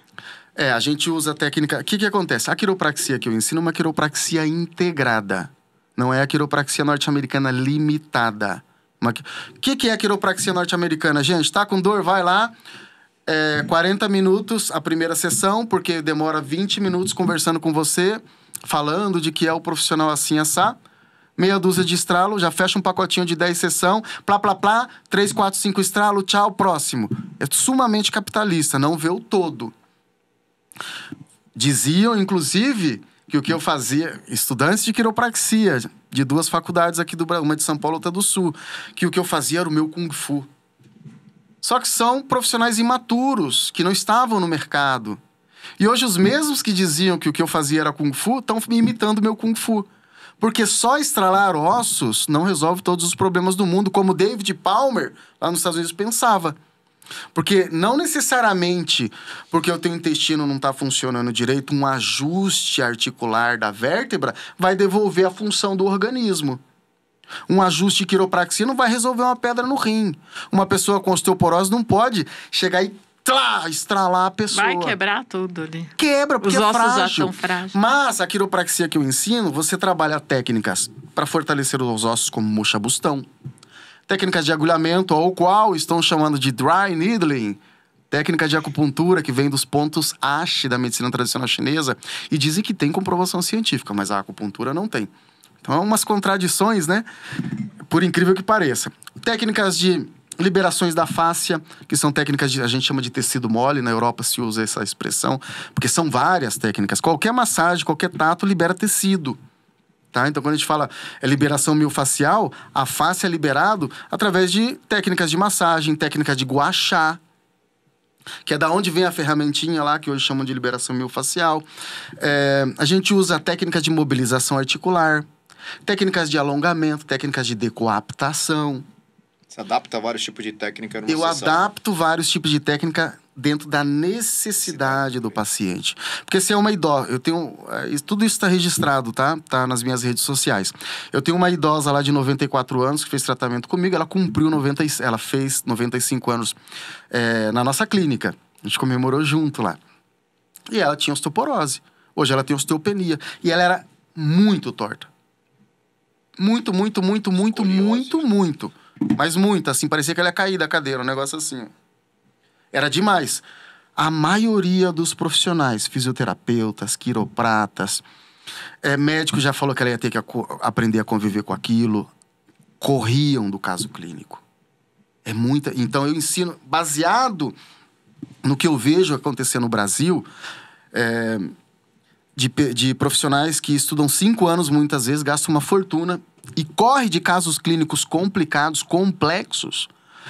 Speaker 3: A gente usa a técnica... O que acontece? A quiropraxia que eu ensino é uma quiropraxia integrada. Não é a quiropraxia norte-americana limitada. O que é a quiropraxia norte-americana? Gente, tá com dor? Vai lá. 40 minutos a primeira sessão, porque demora 20 minutos conversando com você, falando de que é o profissional assim, assá. Meia dúzia de estralo, já fecha um pacotinho de 10 sessão, plá, plá, plá, 3, 4, 5 estralo, tchau, próximo. É sumamente capitalista, não vê o todo. Diziam, inclusive, que o que eu fazia, estudantes de quiropraxia, de 2 faculdades aqui do Brasil, uma de São Paulo, outra do Sul, que o que eu fazia era o meu Kung Fu. Só que são profissionais imaturos, que não estavam no mercado. E hoje os mesmos que diziam que o que eu fazia era Kung Fu, estão me imitando o meu Kung Fu. Porque só estralar ossos não resolve todos os problemas do mundo, como David Palmer, lá nos Estados Unidos, pensava. Porque não necessariamente porque o teu intestino não está funcionando direito, um ajuste articular da vértebra vai devolver a função do organismo. Um ajuste de quiropraxia não vai resolver uma pedra no rim. Uma pessoa com osteoporose não pode chegar e estralar a pessoa.
Speaker 1: Vai quebrar tudo ali.
Speaker 3: Quebra, porque
Speaker 1: os ossos
Speaker 3: é frágil.
Speaker 1: já estão frágeis.
Speaker 3: Mas a quiropraxia que eu ensino, você trabalha técnicas para fortalecer os ossos, como moxa-bustão. Técnicas de agulhamento, ao qual estão chamando de dry needling. Técnica de acupuntura, que vem dos pontos Ashi da medicina tradicional chinesa. E dizem que tem comprovação científica, mas a acupuntura não tem. Então, umas contradições, né? Por incrível que pareça. Técnicas de liberações da fáscia, que são técnicas a gente chama de tecido mole, na Europa se usa essa expressão, porque são várias técnicas. Qualquer massagem, qualquer tato libera tecido, tá? Então, quando a gente fala liberação miofascial, a face é liberado através de técnicas de massagem, técnica de gua sha, que é da onde vem a ferramentinha lá, que hoje chamam de liberação miofascial. A gente usa técnicas de mobilização articular, técnicas de alongamento, técnicas de decoaptação.
Speaker 2: Você adapta vários tipos de técnica numa
Speaker 3: Eu
Speaker 2: sessão.
Speaker 3: adapto vários tipos de técnica dentro da necessidade do paciente. Porque se é uma idosa... Eu tenho... Tudo isso está registrado, tá? Tá nas minhas redes sociais. Eu tenho uma idosa lá de 94 anos que fez tratamento comigo. Ela cumpriu ela fez 95 anos na nossa clínica. A gente comemorou junto lá. E ela tinha osteoporose. Hoje ela tem osteopenia. E ela era muito torta. Muito. Mas muito, assim, parecia que ela ia cair da cadeira, um negócio assim. Era demais. A maioria dos profissionais, fisioterapeutas, quiropratas, médico já falou que ela ia ter que aprender a conviver com aquilo, corriam do caso clínico. Então eu ensino, baseado no que eu vejo acontecer no Brasil, de profissionais que estudam 5 anos, muitas vezes, gastam uma fortuna e corre de casos clínicos complicados, complexos.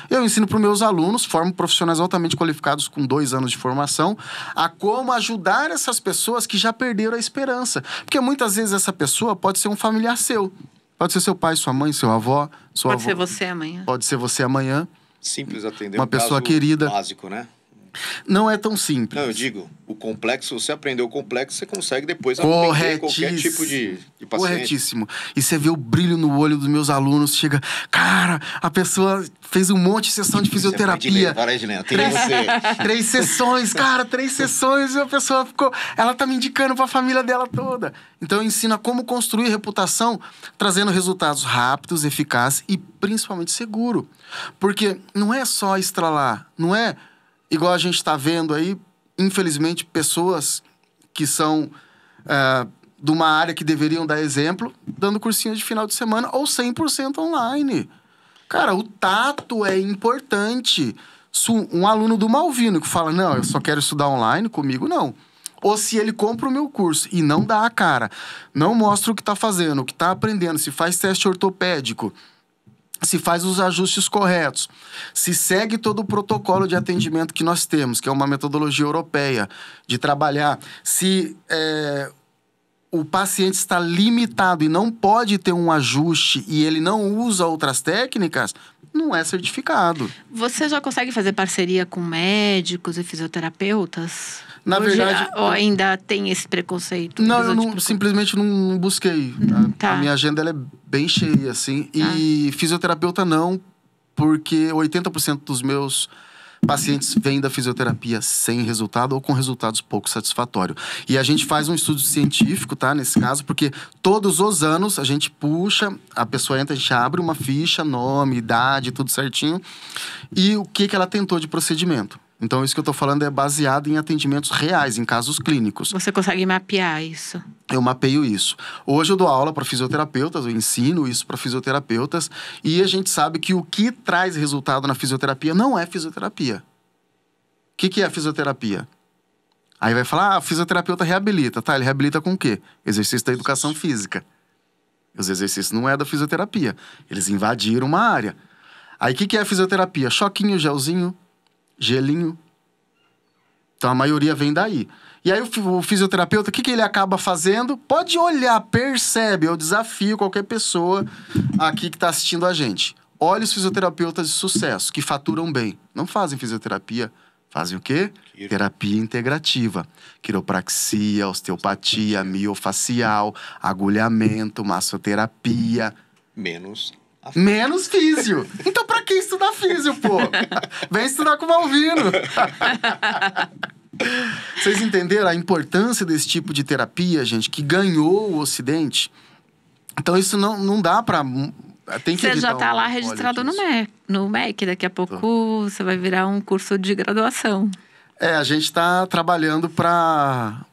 Speaker 3: Eu ensino para os meus alunos, formo profissionais altamente qualificados com 2 anos de formação, a como ajudar essas pessoas que já perderam a esperança. Porque muitas vezes essa pessoa pode ser um familiar seu. Pode ser seu pai, sua mãe, seu avó, sua avó.
Speaker 1: Pode ser você amanhã.
Speaker 3: Pode ser você amanhã.
Speaker 2: Simples atender
Speaker 3: Uma
Speaker 2: um
Speaker 3: pessoa
Speaker 2: caso
Speaker 3: querida.
Speaker 2: básico, né? Um
Speaker 3: Não é tão simples.
Speaker 2: Não, eu digo, o complexo, você aprendeu o complexo, você consegue depois atender qualquer tipo de paciente.
Speaker 3: Corretíssimo. E você vê o brilho no olho dos meus alunos, chega, cara, a pessoa fez um monte de sessão de fisioterapia. Três sessões, cara, 3 sessões, e a pessoa ficou, ela tá me indicando pra família dela toda. Então eu ensino a como construir reputação, trazendo resultados rápidos, eficazes e principalmente seguro. Porque não é só estralar, não é igual a gente está vendo aí, infelizmente, pessoas que são de uma área que deveriam dar exemplo, dando cursinho de final de semana ou 100% online. Cara, o tato é importante. Um aluno do Malvino que fala, não, eu só quero estudar online, comigo não. Ou se ele compra o meu curso e não dá a cara, não mostra o que está fazendo, o que está aprendendo, se faz teste ortopédico, se faz os ajustes corretos, se segue todo o protocolo de atendimento que nós temos, que é uma metodologia europeia de trabalhar, se o paciente está limitado e não pode ter um ajuste e ele não usa outras técnicas, não é certificado.
Speaker 1: Você já consegue fazer parceria com médicos e fisioterapeutas?
Speaker 3: Na verdade...
Speaker 1: Ou ainda tem esse preconceito?
Speaker 3: Não, eu simplesmente não busquei.
Speaker 1: Tá.
Speaker 3: A minha agenda ela é bem cheia, assim. E fisioterapeuta não, porque 80% dos meus pacientes vêm da fisioterapia sem resultado ou com resultados pouco satisfatórios. E a gente faz um estudo científico, tá? Nesse caso, porque todos os anos a gente puxa, a pessoa entra, a gente abre uma ficha, nome, idade, tudo certinho. E o que ela tentou de procedimento. Então, isso que eu estou falando é baseado em atendimentos reais, em casos clínicos.
Speaker 1: Você consegue mapear isso? Eu
Speaker 3: mapeio isso. Hoje eu dou aula para fisioterapeutas, eu ensino isso para fisioterapeutas. E a gente sabe que o que traz resultado na fisioterapia não é fisioterapia. O que é a fisioterapia? Aí vai falar, a fisioterapeuta reabilita. Tá, ele reabilita com o quê? Exercício da educação física. Os exercícios não é da fisioterapia. Eles invadiram uma área. Aí o que é a fisioterapia? Choquinho, gelzinho, gelinho. Então a maioria vem daí. E aí o fisioterapeuta, o que ele acaba fazendo? Pode olhar, percebe. Eu desafio qualquer pessoa aqui que está assistindo a gente. Olha os fisioterapeutas de sucesso, que faturam bem. Não fazem fisioterapia. Fazem o quê? Terapia integrativa. Quiropraxia, osteopatia, miofacial, agulhamento, massoterapia. Menos físio. Então, pra que estudar físio, pô? Vem estudar com o Malvino. Vocês entenderam a importância desse tipo de terapia, gente, que ganhou o Ocidente? Então, isso não dá pra... Tem que
Speaker 1: você já tá lá registrado no MEC. Daqui a pouco você vai virar um curso de graduação.
Speaker 3: A gente tá trabalhando pra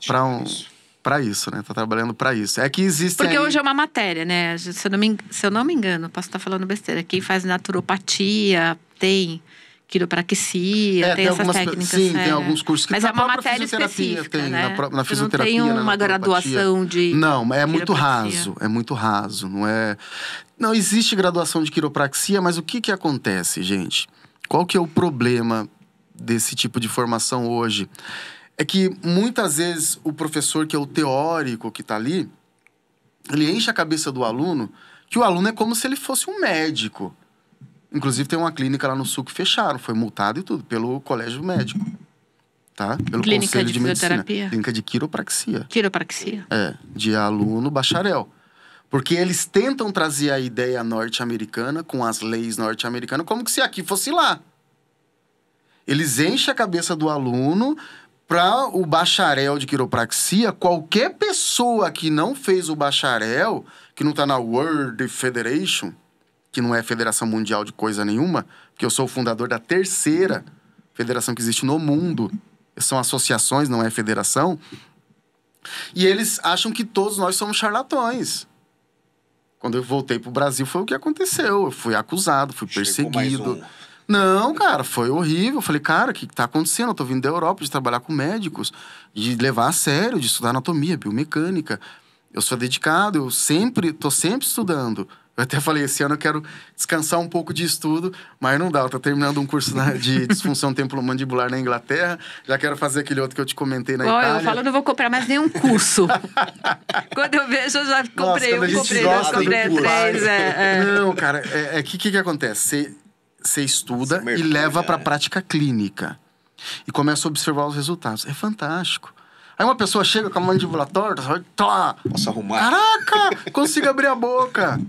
Speaker 3: isso, né? Tá trabalhando pra isso. É que existe.
Speaker 1: Porque hoje é uma matéria, né? Se eu não me engano, posso estar falando besteira. Quem faz naturopatia, tem quiropraxia, tem essas técnicas.
Speaker 3: Sim, tem alguns cursos que
Speaker 1: mas é uma matéria específica,
Speaker 3: tem,
Speaker 1: né?
Speaker 3: Na fisioterapia,
Speaker 1: não tem uma graduação de
Speaker 3: não, é muito raso. É muito raso. Não existe graduação de quiropraxia, mas o que acontece, gente? Qual que é o problema desse tipo de formação hoje? É que muitas vezes o professor, que é o teórico que está ali, ele enche a cabeça do aluno, que o aluno é como se ele fosse um médico. Inclusive tem uma clínica lá no sul que fecharam, foi multado e tudo, pelo colégio médico. Tá? Pelo
Speaker 1: clínica
Speaker 3: conselho
Speaker 1: de
Speaker 3: medicina.
Speaker 1: Fisioterapia?
Speaker 3: Clínica de quiropraxia.
Speaker 1: Quiropraxia?
Speaker 3: De aluno bacharel. Porque eles tentam trazer a ideia norte-americana com as leis norte-americanas, como que se aqui fosse lá. Eles enchem a cabeça do aluno. Para o bacharel de quiropraxia, qualquer pessoa que não fez o bacharel, que não está na World Federation, que não é federação mundial de coisa nenhuma, porque eu sou o fundador da 3ª federação que existe no mundo. São associações, não é federação. E eles acham que todos nós somos charlatões. Quando eu voltei para o Brasil, foi o que aconteceu. Eu fui acusado, fui perseguido. Não, cara, foi horrível. Eu falei, cara, o que tá acontecendo? Eu tô vindo da Europa de trabalhar com médicos, de levar a sério, de estudar anatomia, biomecânica. Eu sou dedicado, tô sempre estudando. Eu até falei, esse ano eu quero descansar um pouco de estudo, mas não dá. Eu tô terminando um curso de disfunção temporomandibular na Inglaterra. Já quero fazer aquele outro que eu te comentei na Itália.
Speaker 1: Eu falo, não vou comprar mais nenhum curso. Quando eu vejo, eu já comprei.
Speaker 3: Nossa,
Speaker 1: comprei 3.
Speaker 3: Não, cara, que acontece? Você estuda e leva para a prática clínica. e começa a observar os resultados. É fantástico. Aí uma pessoa chega com a mandíbula torta,
Speaker 2: posso arrumar.
Speaker 3: Caraca, consigo abrir a boca.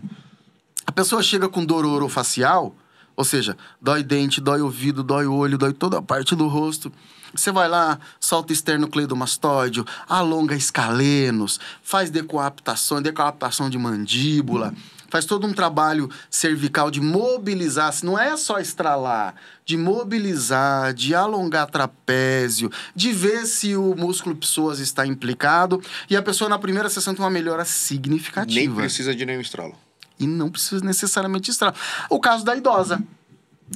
Speaker 3: A pessoa chega com dor orofacial, ou seja, dói dente, dói ouvido, dói olho, dói toda a parte do rosto. Você vai lá, solta esternocleidomastóide, alonga escalenos, faz decoaptação de mandíbula, faz todo um trabalho cervical de mobilizar, não é só estralar, de mobilizar, de alongar trapézio, de ver se o músculo psoas está implicado. E a pessoa na primeira sessão tem uma melhora significativa.
Speaker 2: Nem precisa de nenhum estralo.
Speaker 3: E não precisa necessariamente estralar. O caso da idosa.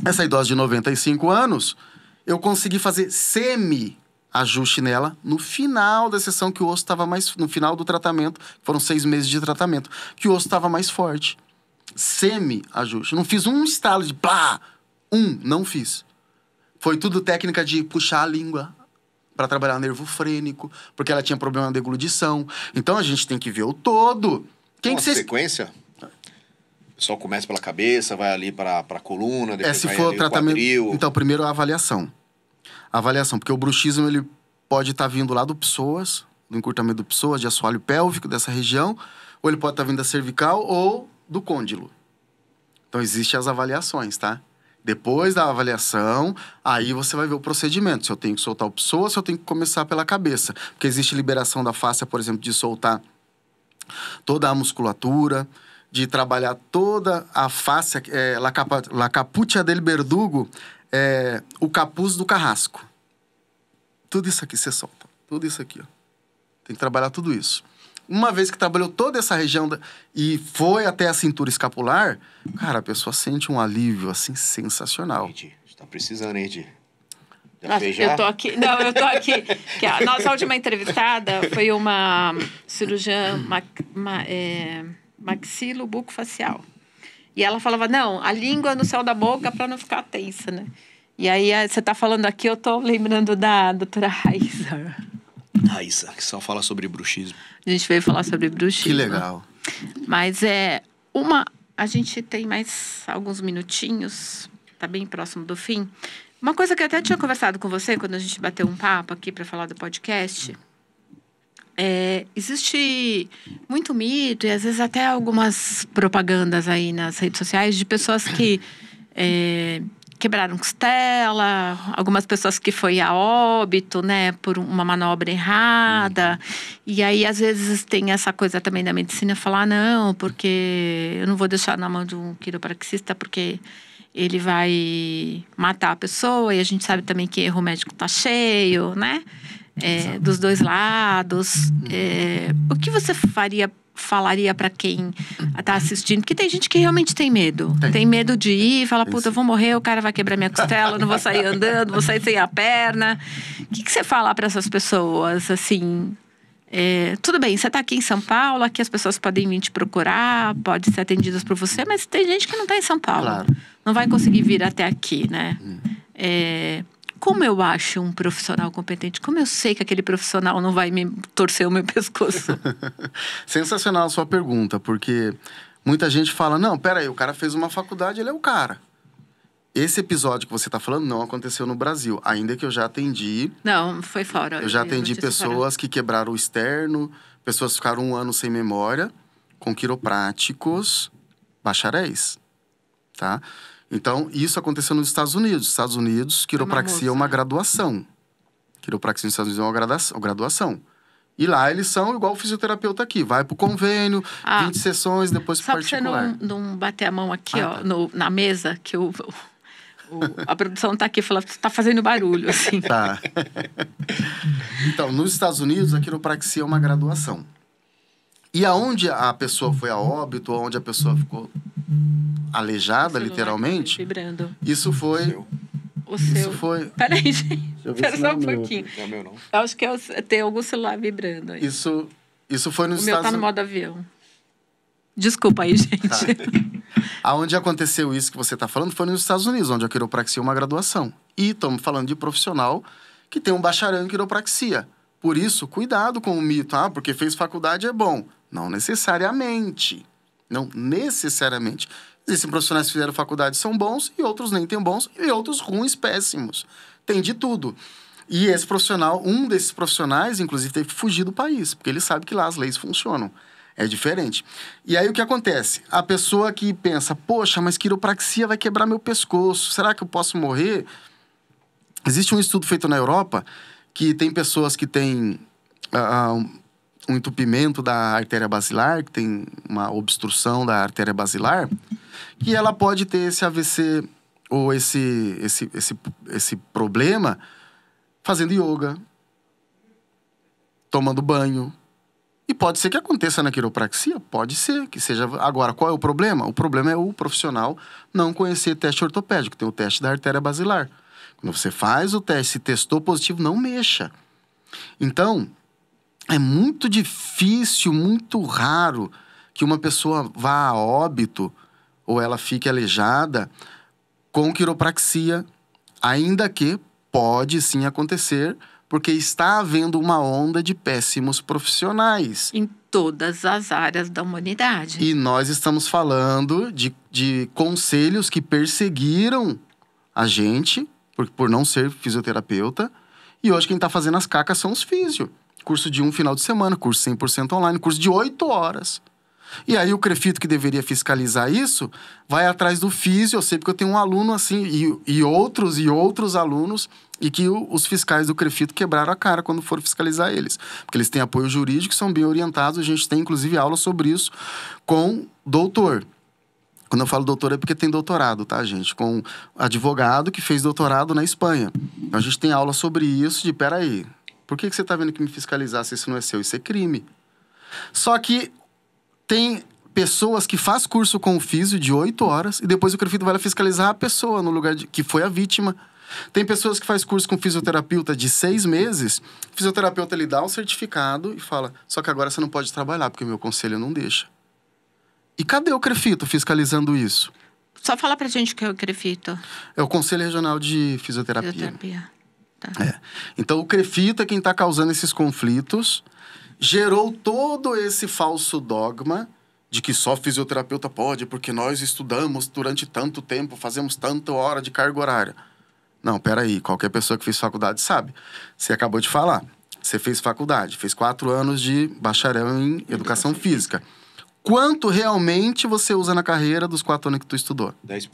Speaker 3: Essa idosa de 95 anos, eu consegui fazer semi-ajuste nela no final da sessão, que o osso estava mais... No final do tratamento, foram 6 meses de tratamento, que o osso estava mais forte. Semi-ajuste. Não fiz um estalo de plá, não fiz. Foi tudo técnica de puxar a língua para trabalhar nervo frênico, porque ela tinha problema na deglutição. Então, a gente tem que ver o todo.
Speaker 2: Sequência? O pessoal começa pela cabeça, vai ali para a coluna, depois
Speaker 3: se
Speaker 2: vai
Speaker 3: for
Speaker 2: ali
Speaker 3: tratamento...
Speaker 2: quadril.
Speaker 3: Então, primeiro a avaliação. Porque o bruxismo, ele pode estar vindo lá do psoas, do encurtamento do psoas, de assoalho pélvico, dessa região, ou ele pode estar vindo da cervical ou do côndilo. Então, existem as avaliações, tá? Depois da avaliação, aí você vai ver o procedimento. Se eu tenho que soltar o psoas, se eu tenho que começar pela cabeça. Porque existe liberação da fáscia, por exemplo, de soltar toda a musculatura, de trabalhar toda a face, la capucha del verdugo, o capuz do carrasco. Tudo isso aqui você solta. Tudo isso aqui, ó. Tem que trabalhar tudo isso. Uma vez que trabalhou toda essa região e foi até a cintura escapular, cara, a pessoa sente um alívio, assim, sensacional.
Speaker 2: Edi, você tá precisando, Edi.
Speaker 1: Eu tô aqui. Não, eu tô aqui. Que a nossa última entrevistada foi uma cirurgiã maxilo-bucofacial. E ela falava, não, a língua no céu da boca para não ficar tensa, né? E aí, você tá falando aqui, eu tô lembrando da doutora Raíssa.
Speaker 2: Raíssa, que só fala sobre bruxismo.
Speaker 1: A gente veio falar sobre bruxismo.
Speaker 3: Que legal.
Speaker 1: Mas a gente tem mais alguns minutinhos, tá bem próximo do fim. Uma coisa que eu até tinha conversado com você quando a gente bateu um papo aqui para falar do podcast... existe muito mito e às vezes até algumas propagandas aí nas redes sociais de pessoas que quebraram costela, algumas pessoas que foi a óbito, né, por uma manobra errada. E aí, às vezes, tem essa coisa também da medicina, falar, não, porque eu não vou deixar na mão de um quiropraxista, porque ele vai matar a pessoa, e a gente sabe também que erro médico tá cheio, né? Dos dois lados. O que você falaria para quem está assistindo? Porque tem gente que realmente tem medo. Tem medo de ir, fala, puta, eu vou morrer, o cara vai quebrar minha costela, não vou sair andando, vou sair sem a perna. O que você fala para essas pessoas, assim... tudo bem, você está aqui em São Paulo, aqui as pessoas podem vir te procurar, podem ser atendidas por você, mas tem gente que não está em São Paulo.
Speaker 3: Claro.
Speaker 1: Não vai conseguir vir até aqui, né? Como eu acho um profissional competente? Como eu sei que aquele profissional não vai me torcer o meu pescoço?
Speaker 3: Sensacional a sua pergunta, porque muita gente fala, não, peraí, o cara fez uma faculdade, ele é o cara. Esse episódio que você está falando não aconteceu no Brasil, ainda que eu já atendi...
Speaker 1: Não, foi fora.
Speaker 3: Eu já atendi pessoas que quebraram o externo, pessoas que ficaram 1 ano sem memória, com quiropráticos bacharéis, tá? Então, isso aconteceu nos Estados Unidos. Nos Estados Unidos, quiropraxia é uma graduação. Quiropraxia nos Estados Unidos é uma graduação. E lá eles são igual o fisioterapeuta aqui. Vai pro convênio, 20 sessões, depois pro particular.
Speaker 1: Só pra você não bater a mão aqui, ó, na mesa, que a produção tá aqui falando, tá fazendo barulho, assim.
Speaker 3: Tá. Então, nos Estados Unidos, a quiropraxia é uma graduação. E aonde a pessoa foi a óbito, onde a pessoa ficou aleijada, literalmente...
Speaker 1: Vibrando.
Speaker 3: Isso foi...
Speaker 1: O seu...
Speaker 3: Isso foi...
Speaker 1: Peraí, gente. Espera só um pouquinho.
Speaker 2: Não é meu, não.
Speaker 1: Eu acho que tem algum celular vibrando aí.
Speaker 3: Isso foi nos Estados Unidos.
Speaker 1: O meu tá no modo avião. Desculpa aí, gente.
Speaker 3: Tá. Aonde aconteceu isso que você está falando foi nos Estados Unidos, onde a quiropraxia é uma graduação. E estamos falando de profissional que tem um bacharel em quiropraxia. Por isso, cuidado com o mito. Porque fez faculdade é bom. Não necessariamente. Não necessariamente. Existem profissionais que fizeram faculdade são bons, e outros nem tão bons, e outros ruins, péssimos. tem de tudo. E esse profissional, um desses profissionais, inclusive, teve que fugir do país, porque ele sabe que lá as leis funcionam. É diferente. E aí o que acontece? A pessoa que pensa, poxa, mas quiropraxia vai quebrar meu pescoço, será que eu posso morrer? Existe um estudo feito na Europa que tem pessoas que têm um entupimento da artéria basilar, que tem uma obstrução da artéria basilar, que ela pode ter esse AVC ou esse problema fazendo yoga, tomando banho. E pode ser que aconteça na quiropraxia, pode ser que seja. Agora, qual é o problema? O problema é o profissional não conhecer teste ortopédico, tem o teste da artéria basilar. Quando você faz o teste, se testou positivo, não mexa. Então, é muito difícil, muito raro que uma pessoa vá a óbito ou ela fique aleijada com quiropraxia, ainda que pode sim acontecer, porque está havendo uma onda de péssimos profissionais.
Speaker 1: Em todas as áreas da humanidade.
Speaker 3: E nós estamos falando de conselhos que perseguiram a gente, por não ser fisioterapeuta, e hoje quem está fazendo as cacas são os físio. Curso de um final de semana, curso 100% online, curso de 8 horas. E aí o CREFITO, que deveria fiscalizar isso, vai atrás do físio. Eu sei porque eu tenho um aluno assim, e outros alunos, e que os fiscais do CREFITO quebraram a cara quando foram fiscalizar eles. Porque eles têm apoio jurídico, são bem orientados. A gente tem, inclusive, aula sobre isso com doutor. Quando eu falo doutor é porque tem doutorado, tá, gente? Com advogado que fez doutorado na Espanha. Então a gente tem aula sobre isso de, peraí, por que você tá vendo que me fiscalizar se isso não é seu? Isso é crime. Só que tem pessoas que faz curso com o físio de 8 horas e depois o CREFITO vai lá fiscalizar a pessoa no lugar que foi a vítima. Tem pessoas que faz curso com fisioterapeuta de 6 meses, o fisioterapeuta lhe dá um certificado e fala, só que agora você não pode trabalhar porque o meu conselho não deixa. E cadê o CREFITO fiscalizando isso?
Speaker 1: Só fala pra gente o que é o CREFITO.
Speaker 3: É o Conselho Regional de Fisioterapia.
Speaker 1: Tá.
Speaker 3: Então, o CREFITO é quem está causando esses conflitos, gerou todo esse falso dogma de que só fisioterapeuta pode, porque nós estudamos durante tanto tempo, fazemos tanta hora de carga horária. Não, peraí, qualquer pessoa que fez faculdade sabe. Você acabou de falar, você fez faculdade, fez 4 anos de bacharel em Educação Física. Quanto realmente você usa na carreira dos 4 anos que tu estudou?
Speaker 2: 10%.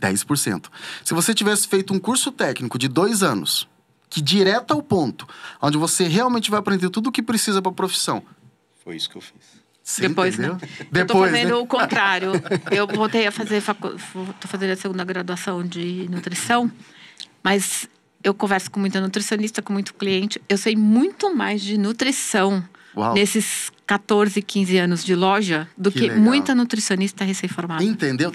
Speaker 3: 10%. Se você tivesse feito um curso técnico de 2 anos, que direto ao ponto, onde você realmente vai aprender tudo o que precisa para a profissão.
Speaker 2: Foi isso que eu fiz.
Speaker 3: Você
Speaker 1: depois,
Speaker 3: entendeu?
Speaker 1: né? Eu tô fazendo o contrário. Eu voltei a fazer... Tô fazendo a segunda graduação de nutrição, mas eu converso com muita nutricionista, com muito cliente. Eu sei muito mais de nutrição nesses 14, 15 anos de loja do que muita nutricionista recém-formada.
Speaker 3: Entendeu?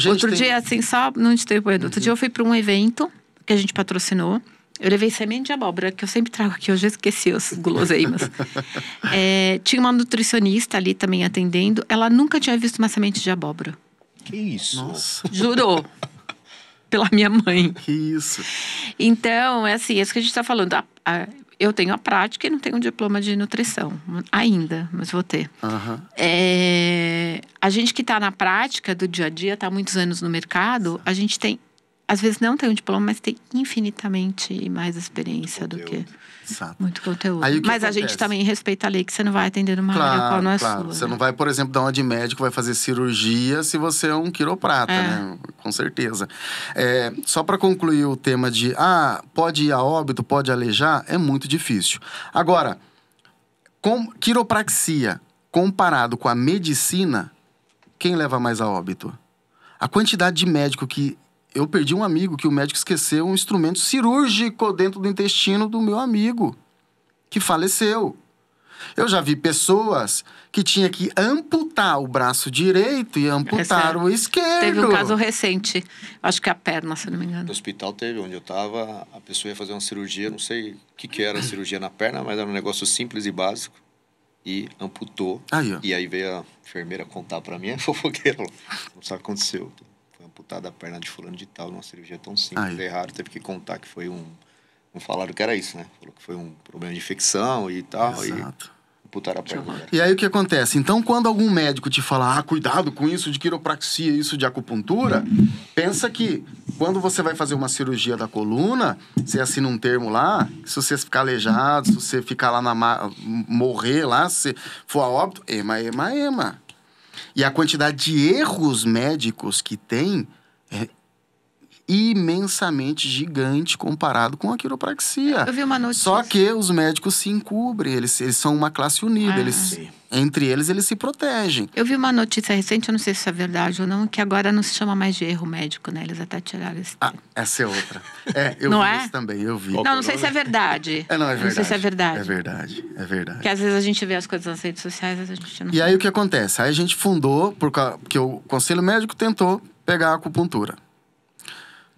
Speaker 1: Outro dia, assim, só não te interrompendo. Outro dia eu fui para um evento que a gente patrocinou. Eu levei semente de abóbora, que eu sempre trago aqui. Eu já esqueci os guloseimas. Tinha uma nutricionista ali também atendendo. Ela nunca tinha visto uma semente de abóbora.
Speaker 2: Que isso?
Speaker 3: Nossa.
Speaker 1: Jurou. Pela minha mãe.
Speaker 3: Que isso.
Speaker 1: Então, é assim, é isso que a gente está falando. Eu tenho a prática e não tenho um diploma de nutrição ainda, mas vou ter.
Speaker 3: Uhum.
Speaker 1: A gente que está na prática do dia a dia, está há muitos anos no mercado, a gente tem, às vezes não tem um diploma, mas tem infinitamente mais experiência do que muito conteúdo.
Speaker 3: Aí,
Speaker 1: mas a gente também respeita a lei, que você não vai atender numa área qual não é sua.
Speaker 3: Você não vai, por exemplo, dar uma de médico, vai fazer cirurgia se você é um quiroprata, né? Com certeza. Só para concluir o tema de, pode ir a óbito, pode aleijar, é muito difícil. Agora, com quiropraxia comparado com a medicina, quem leva mais a óbito? A quantidade de médico que... Eu perdi um amigo que o médico esqueceu um instrumento cirúrgico dentro do intestino do meu amigo, que faleceu. Eu já vi pessoas que tinha que amputar o braço direito e amputar o esquerdo.
Speaker 1: Teve um caso recente, acho que a perna, se não me engano.
Speaker 2: No hospital teve, onde eu estava, a pessoa ia fazer uma cirurgia, não sei o que era a cirurgia na perna, mas era um negócio simples e básico. E amputou. E aí veio a enfermeira contar pra mim, a fofoqueira, não sabe o que aconteceu. Amputada a perna de fulano de tal, numa cirurgia tão simples, raro, teve que contar que foi não falaram que era isso, né? Falou que foi um problema de infecção e tal.
Speaker 3: Exato.
Speaker 2: E amputaram a perna.
Speaker 3: E aí o que acontece? Então, quando algum médico te fala, cuidado com isso de quiropraxia, isso de acupuntura, pensa que quando você vai fazer uma cirurgia da coluna, você assina um termo lá, se você ficar aleijado, se você ficar lá morrer lá, se for a óbito, ema. E a quantidade de erros médicos que tem é imensamente gigante comparado com a quiropraxia.
Speaker 1: Eu vi uma notícia.
Speaker 3: Só que os médicos se encobrem, eles são uma classe unida, entre eles se protegem.
Speaker 1: Eu vi uma notícia recente, eu não sei se isso é verdade ou não, que agora não se chama mais de erro médico, né? Eles até tiraram esse termo.
Speaker 3: Essa é outra. Eu
Speaker 1: não
Speaker 3: vi
Speaker 1: é?
Speaker 3: isso também, eu vi.
Speaker 1: Não sei se é verdade.
Speaker 3: Não, é verdade.
Speaker 1: Não sei se é verdade.
Speaker 3: É verdade.
Speaker 1: Porque às vezes a gente vê as coisas nas redes sociais, a gente não...
Speaker 3: E aí o que acontece? Aí a gente fundou, porque o Conselho Médico tentou pegar a acupuntura.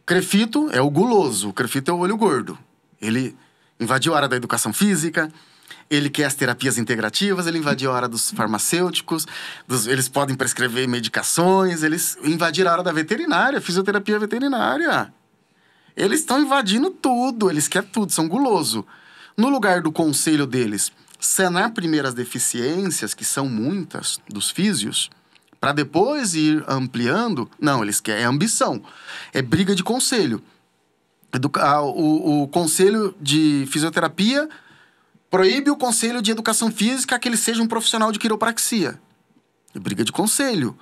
Speaker 3: Crefito é o guloso, o crefito é o olho gordo. Ele invadiu a área da educação física, ele quer as terapias integrativas, ele invadiu a área dos farmacêuticos, eles podem prescrever medicações, eles invadiram a área da veterinária, fisioterapia veterinária. Eles estão invadindo tudo, eles querem tudo, são guloso. No lugar do conselho deles sanar primeiro as deficiências, que são muitas, dos físios, para depois ir ampliando, não, eles querem ambição. É briga de conselho. O conselho de fisioterapia proíbe o conselho de educação física que ele seja um profissional de quiropraxia. É briga de conselho.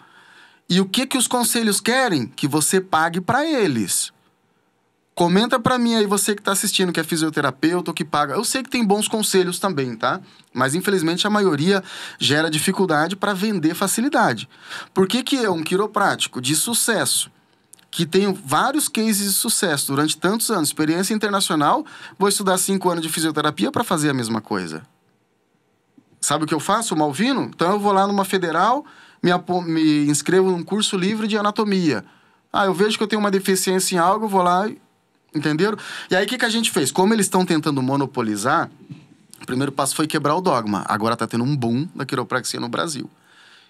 Speaker 3: E o que os conselhos querem? Que você pague para eles. Comenta pra mim aí, você que tá assistindo, que é fisioterapeuta ou que paga. Eu sei que tem bons conselhos também, tá? Mas, infelizmente, a maioria gera dificuldade para vender facilidade. Por que eu, um quiroprático de sucesso, que tenho vários cases de sucesso durante tantos anos, experiência internacional, vou estudar 5 anos de fisioterapia para fazer a mesma coisa? Sabe o que eu faço, Malvino? Então, eu vou lá numa federal, me inscrevo num curso livre de anatomia. Eu vejo que eu tenho uma deficiência em algo, eu vou lá... Entenderam? E aí, o que a gente fez? Como eles estão tentando monopolizar, o primeiro passo foi quebrar o dogma. Agora tá tendo um boom da quiropraxia no Brasil.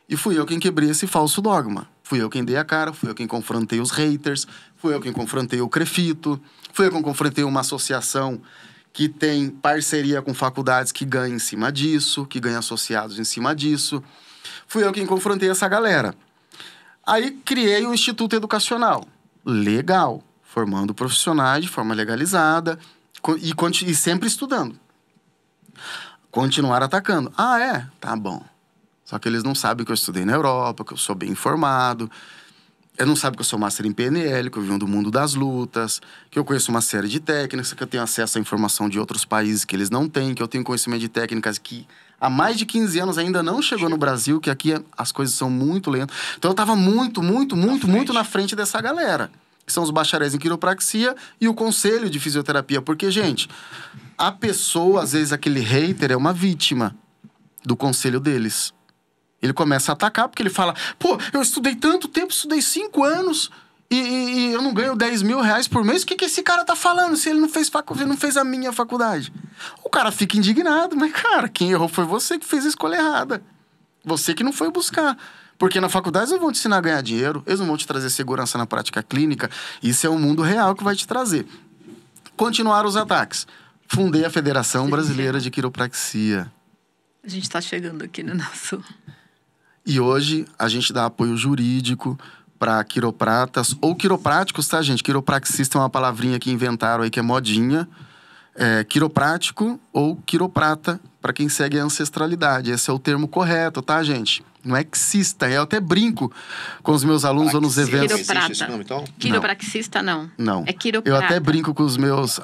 Speaker 3: E fui eu quem quebrei esse falso dogma. Fui eu quem dei a cara, fui eu quem confrontei os haters, fui eu quem confrontei o Crefito, fui eu quem confrontei uma associação que tem parceria com faculdades que ganha em cima disso, que ganha associados em cima disso. Fui eu quem confrontei essa galera. Aí, criei um instituto educacional. Legal. Formando profissionais de forma legalizada e sempre estudando. Continuar atacando. Tá bom. Só que eles não sabem que eu estudei na Europa, que eu sou bem informado. Eles não sabem que eu sou master em PNL, que eu venho do mundo das lutas, que eu conheço uma série de técnicas, que eu tenho acesso à informação de outros países que eles não têm, que eu tenho conhecimento de técnicas que há mais de 15 anos ainda não chegou no Brasil, que aqui as coisas são muito lentas. Então eu estava muito na frente dessa galera. Que são os bacharéis em quiropraxia e o conselho de fisioterapia. Porque, gente, a pessoa, às vezes, aquele hater é uma vítima do conselho deles. Ele começa a atacar porque ele fala, eu estudei tanto tempo, estudei 5 anos e eu não ganho 10 mil reais por mês. O que esse cara tá falando se ele não fez ele não fez a minha faculdade? O cara fica indignado, mas, cara, quem errou foi você que fez a escolha errada. Você que não foi buscar. Porque na faculdade eles não vão te ensinar a ganhar dinheiro, eles não vão te trazer segurança na prática clínica. Isso é o mundo real que vai te trazer. Continuaram os ataques. Fundei a Federação Brasileira de Quiropraxia.
Speaker 1: A gente está chegando aqui no nosso...
Speaker 3: E hoje a gente dá apoio jurídico para quiropratas ou quiropráticos, tá, gente? Quiropraxista é uma palavrinha que inventaram aí que é modinha. Quiroprático ou quiroprata, para quem segue a ancestralidade. Esse é o termo correto, tá, gente? Não é xista. Eu até brinco com os meus alunos ou nos eventos.
Speaker 1: Quiroprata. Esse nome, então? Quiropraxista, não.
Speaker 3: Não.
Speaker 1: É quiroprata.
Speaker 3: Eu até brinco com os meus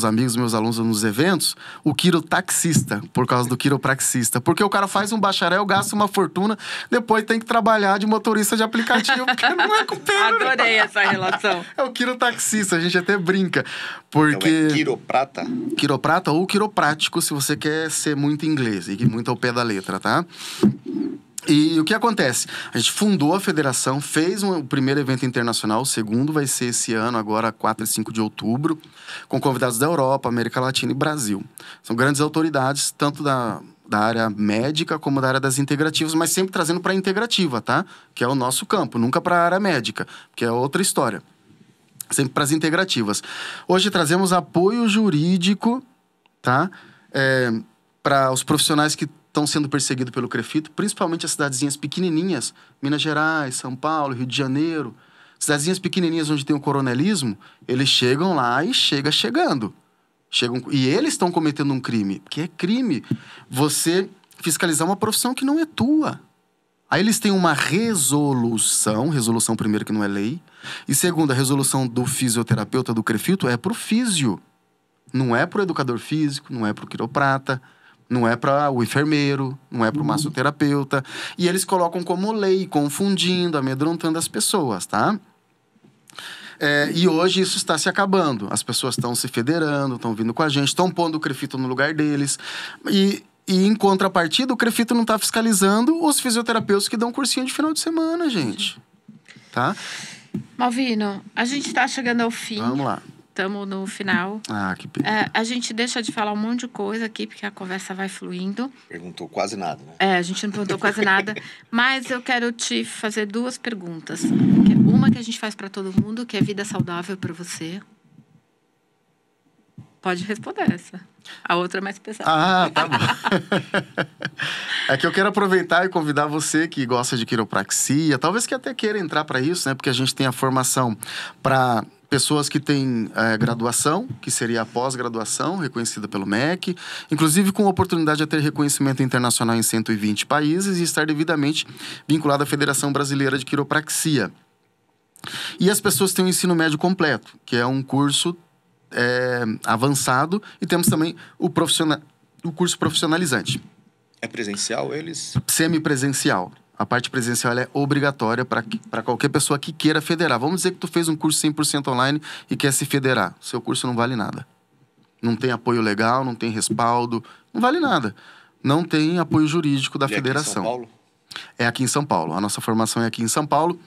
Speaker 3: amigos, os meus alunos nos eventos, o quirotaxista, por causa do quiropraxista. Porque o cara faz um bacharel, gasta uma fortuna, depois tem que trabalhar de motorista de aplicativo, porque não é com pena.
Speaker 1: Adorei essa relação.
Speaker 3: É o quirotaxista, a gente até brinca. Porque...
Speaker 2: Então é quiroprata?
Speaker 3: Quiroprata ou quiroprático, se você quer ser muito inglês e muito ao pé da letra, tá? E o que acontece? A gente fundou a federação, fez o primeiro evento internacional, o segundo vai ser esse ano, agora 4 e 5 de outubro, com convidados da Europa, América Latina e Brasil. São grandes autoridades, tanto da área médica como da área das integrativas, mas sempre trazendo para a integrativa, tá? Que é o nosso campo, nunca para a área médica, que é outra história. Sempre para as integrativas. Hoje trazemos apoio jurídico, tá? Para os profissionais que estão sendo perseguidos pelo Crefito, principalmente as cidadezinhas pequenininhas, Minas Gerais, São Paulo, Rio de Janeiro. cidadezinhas pequenininhas onde tem o coronelismo, eles chegam lá e chegando. E eles estão cometendo um crime. Porque é crime você fiscalizar uma profissão que não é tua. Aí eles têm uma resolução primeiro que não é lei, e segundo, a resolução do fisioterapeuta, do CREFITO, é pro físio. Não é pro educador físico, não é pro quiroprata, não é para o enfermeiro, não é para o massoterapeuta. E eles colocam como lei, confundindo, amedrontando as pessoas, tá? E hoje isso está se acabando. As pessoas estão se federando, estão vindo com a gente, estão pondo o CREFITO no lugar deles. E em contrapartida, o CREFITO não está fiscalizando os fisioterapeutas que dão cursinho de final de semana, gente. Tá?
Speaker 1: Malvino, a gente está chegando ao fim.
Speaker 3: Vamos lá.
Speaker 1: Estamos no final.
Speaker 3: Que pena.
Speaker 1: A gente deixa de falar um monte de coisa aqui, porque a conversa vai fluindo.
Speaker 2: Perguntou quase nada, né?
Speaker 1: A gente não perguntou quase nada. Mas eu quero te fazer 2 perguntas. Uma que a gente faz para todo mundo, que é vida saudável para você. Pode responder essa. A outra é mais pesada.
Speaker 3: Tá bom. É que eu quero aproveitar e convidar você que gosta de quiropraxia, talvez que até queira entrar para isso, né? Porque a gente tem a formação para pessoas que têm graduação, que seria a pós-graduação, reconhecida pelo MEC, inclusive com oportunidade de ter reconhecimento internacional em 120 países e estar devidamente vinculado à Federação Brasileira de Quiropraxia. E as pessoas têm o ensino médio completo, que é um curso avançado, e temos também o curso profissionalizante.
Speaker 2: É presencial eles?
Speaker 3: Semipresencial. A parte presencial é obrigatória para qualquer pessoa que queira federar. Vamos dizer que tu fez um curso 100% online e quer se federar. Seu curso não vale nada. Não tem apoio legal, não tem respaldo, não vale nada. Não tem apoio jurídico da federação.
Speaker 2: Aqui em São Paulo?
Speaker 3: É aqui em São Paulo. A nossa formação é aqui em São Paulo.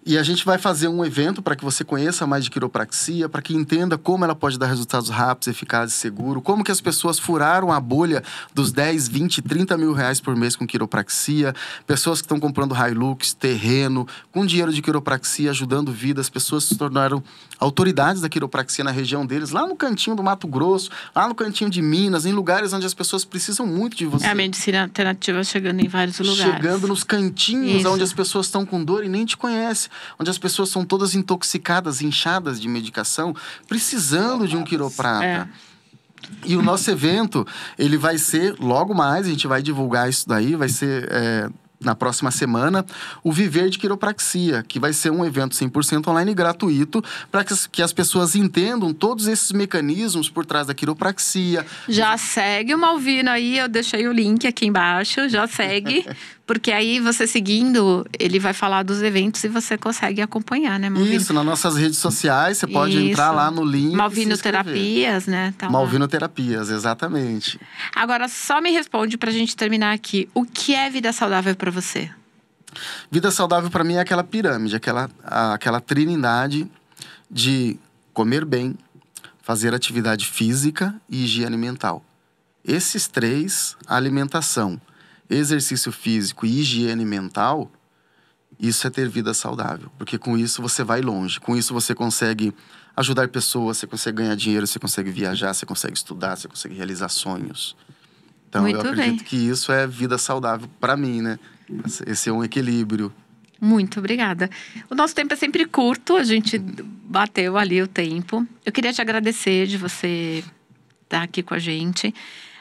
Speaker 3: E a gente vai fazer um evento para que você conheça mais de quiropraxia, para que entenda como ela pode dar resultados rápidos, eficazes e seguros, como que as pessoas furaram a bolha dos 10, 20, 30 mil reais por mês com quiropraxia, pessoas que estão comprando Hilux, terreno, com dinheiro de quiropraxia, ajudando vidas, pessoas se tornaram autoridades da quiropraxia na região deles, lá no cantinho do Mato Grosso, lá no cantinho de Minas, em lugares onde as pessoas precisam muito de você.
Speaker 1: A medicina alternativa chegando em vários lugares.
Speaker 3: Chegando nos cantinhos onde as pessoas estão com dor e nem te conhecem. Onde as pessoas são todas intoxicadas, inchadas de medicação, precisando de um quiroprata. E o nosso evento, ele vai ser, logo mais, a gente vai divulgar isso daí, vai ser na próxima semana, o Viver de Quiropraxia, que vai ser um evento 100% online e gratuito, para que as pessoas entendam todos esses mecanismos por trás da quiropraxia.
Speaker 1: Já segue o Malvino aí, eu deixei o link aqui embaixo, já segue. Porque aí você seguindo, ele vai falar dos eventos e você consegue acompanhar, né, Malvino?
Speaker 3: Isso, nas nossas redes sociais, você pode entrar lá no link.
Speaker 1: Malvino Terapias, né? Tá
Speaker 3: Malvino Terapias, exatamente.
Speaker 1: Agora, só me responde pra gente terminar aqui. O que é vida saudável pra você?
Speaker 3: Vida saudável pra mim é aquela pirâmide, aquela trindade de comer bem, fazer atividade física e higiene mental. Esses 3, alimentação, exercício físico e higiene mental, isso é ter vida saudável. Porque com isso você vai longe. Com isso você consegue ajudar pessoas, você consegue ganhar dinheiro, você consegue viajar, você consegue estudar, você consegue realizar sonhos. Então eu acredito que isso é vida saudável para mim, né? Esse é um equilíbrio.
Speaker 1: Muito obrigada. O nosso tempo é sempre curto, a gente bateu ali o tempo. Eu queria te agradecer de você estar aqui com a gente.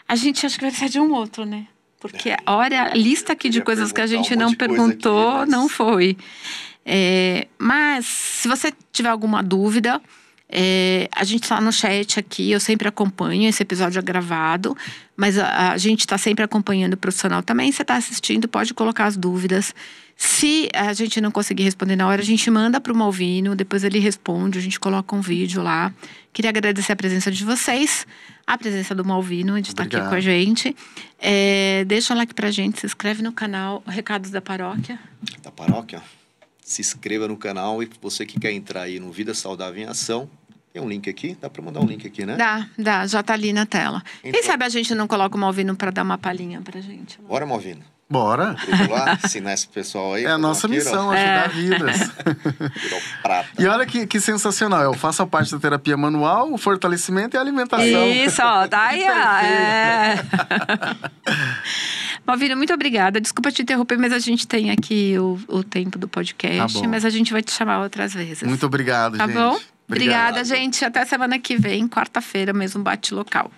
Speaker 1: A gente acho que vai precisar de um outro, né? Porque, olha, a lista aqui de coisas que a gente não perguntou, aqui, não foi. Mas, se você tiver alguma dúvida, a gente está no chat aqui, eu sempre acompanho, esse episódio é gravado, mas a gente está sempre acompanhando o profissional também. Você está assistindo, pode colocar as dúvidas. Se a gente não conseguir responder na hora, a gente manda para o Malvino, depois ele responde, a gente coloca um vídeo lá. Queria agradecer a presença de vocês, a presença do Malvino, de estar aqui com a gente. Deixa um like pra gente, se inscreve no canal. Recados da paróquia.
Speaker 2: Da paróquia? Se inscreva no canal, e você que quer entrar aí no Vida Saudável em Ação, tem um link aqui? Dá pra mandar um link aqui, né?
Speaker 1: Dá, já tá ali na tela. Quem sabe a gente não coloca o Malvino pra dar uma palhinha pra gente?
Speaker 2: Bora, Malvino.
Speaker 3: Bora!
Speaker 2: Lá, ensinar esse pessoal aí.
Speaker 3: É a nossa missão, ajudar vidas.
Speaker 2: Prata.
Speaker 3: E olha que sensacional. Eu faço a parte da terapia manual, o fortalecimento e a alimentação.
Speaker 1: Isso, ó, tá aí, ó. Malvina, muito obrigada. Desculpa te interromper, mas a gente tem aqui o tempo do podcast. Mas a gente vai te chamar outras vezes.
Speaker 3: Muito obrigado,
Speaker 1: tá
Speaker 3: gente.
Speaker 1: Tá bom? Obrigada, gente. Até semana que vem, quarta-feira, mesmo Bate Local.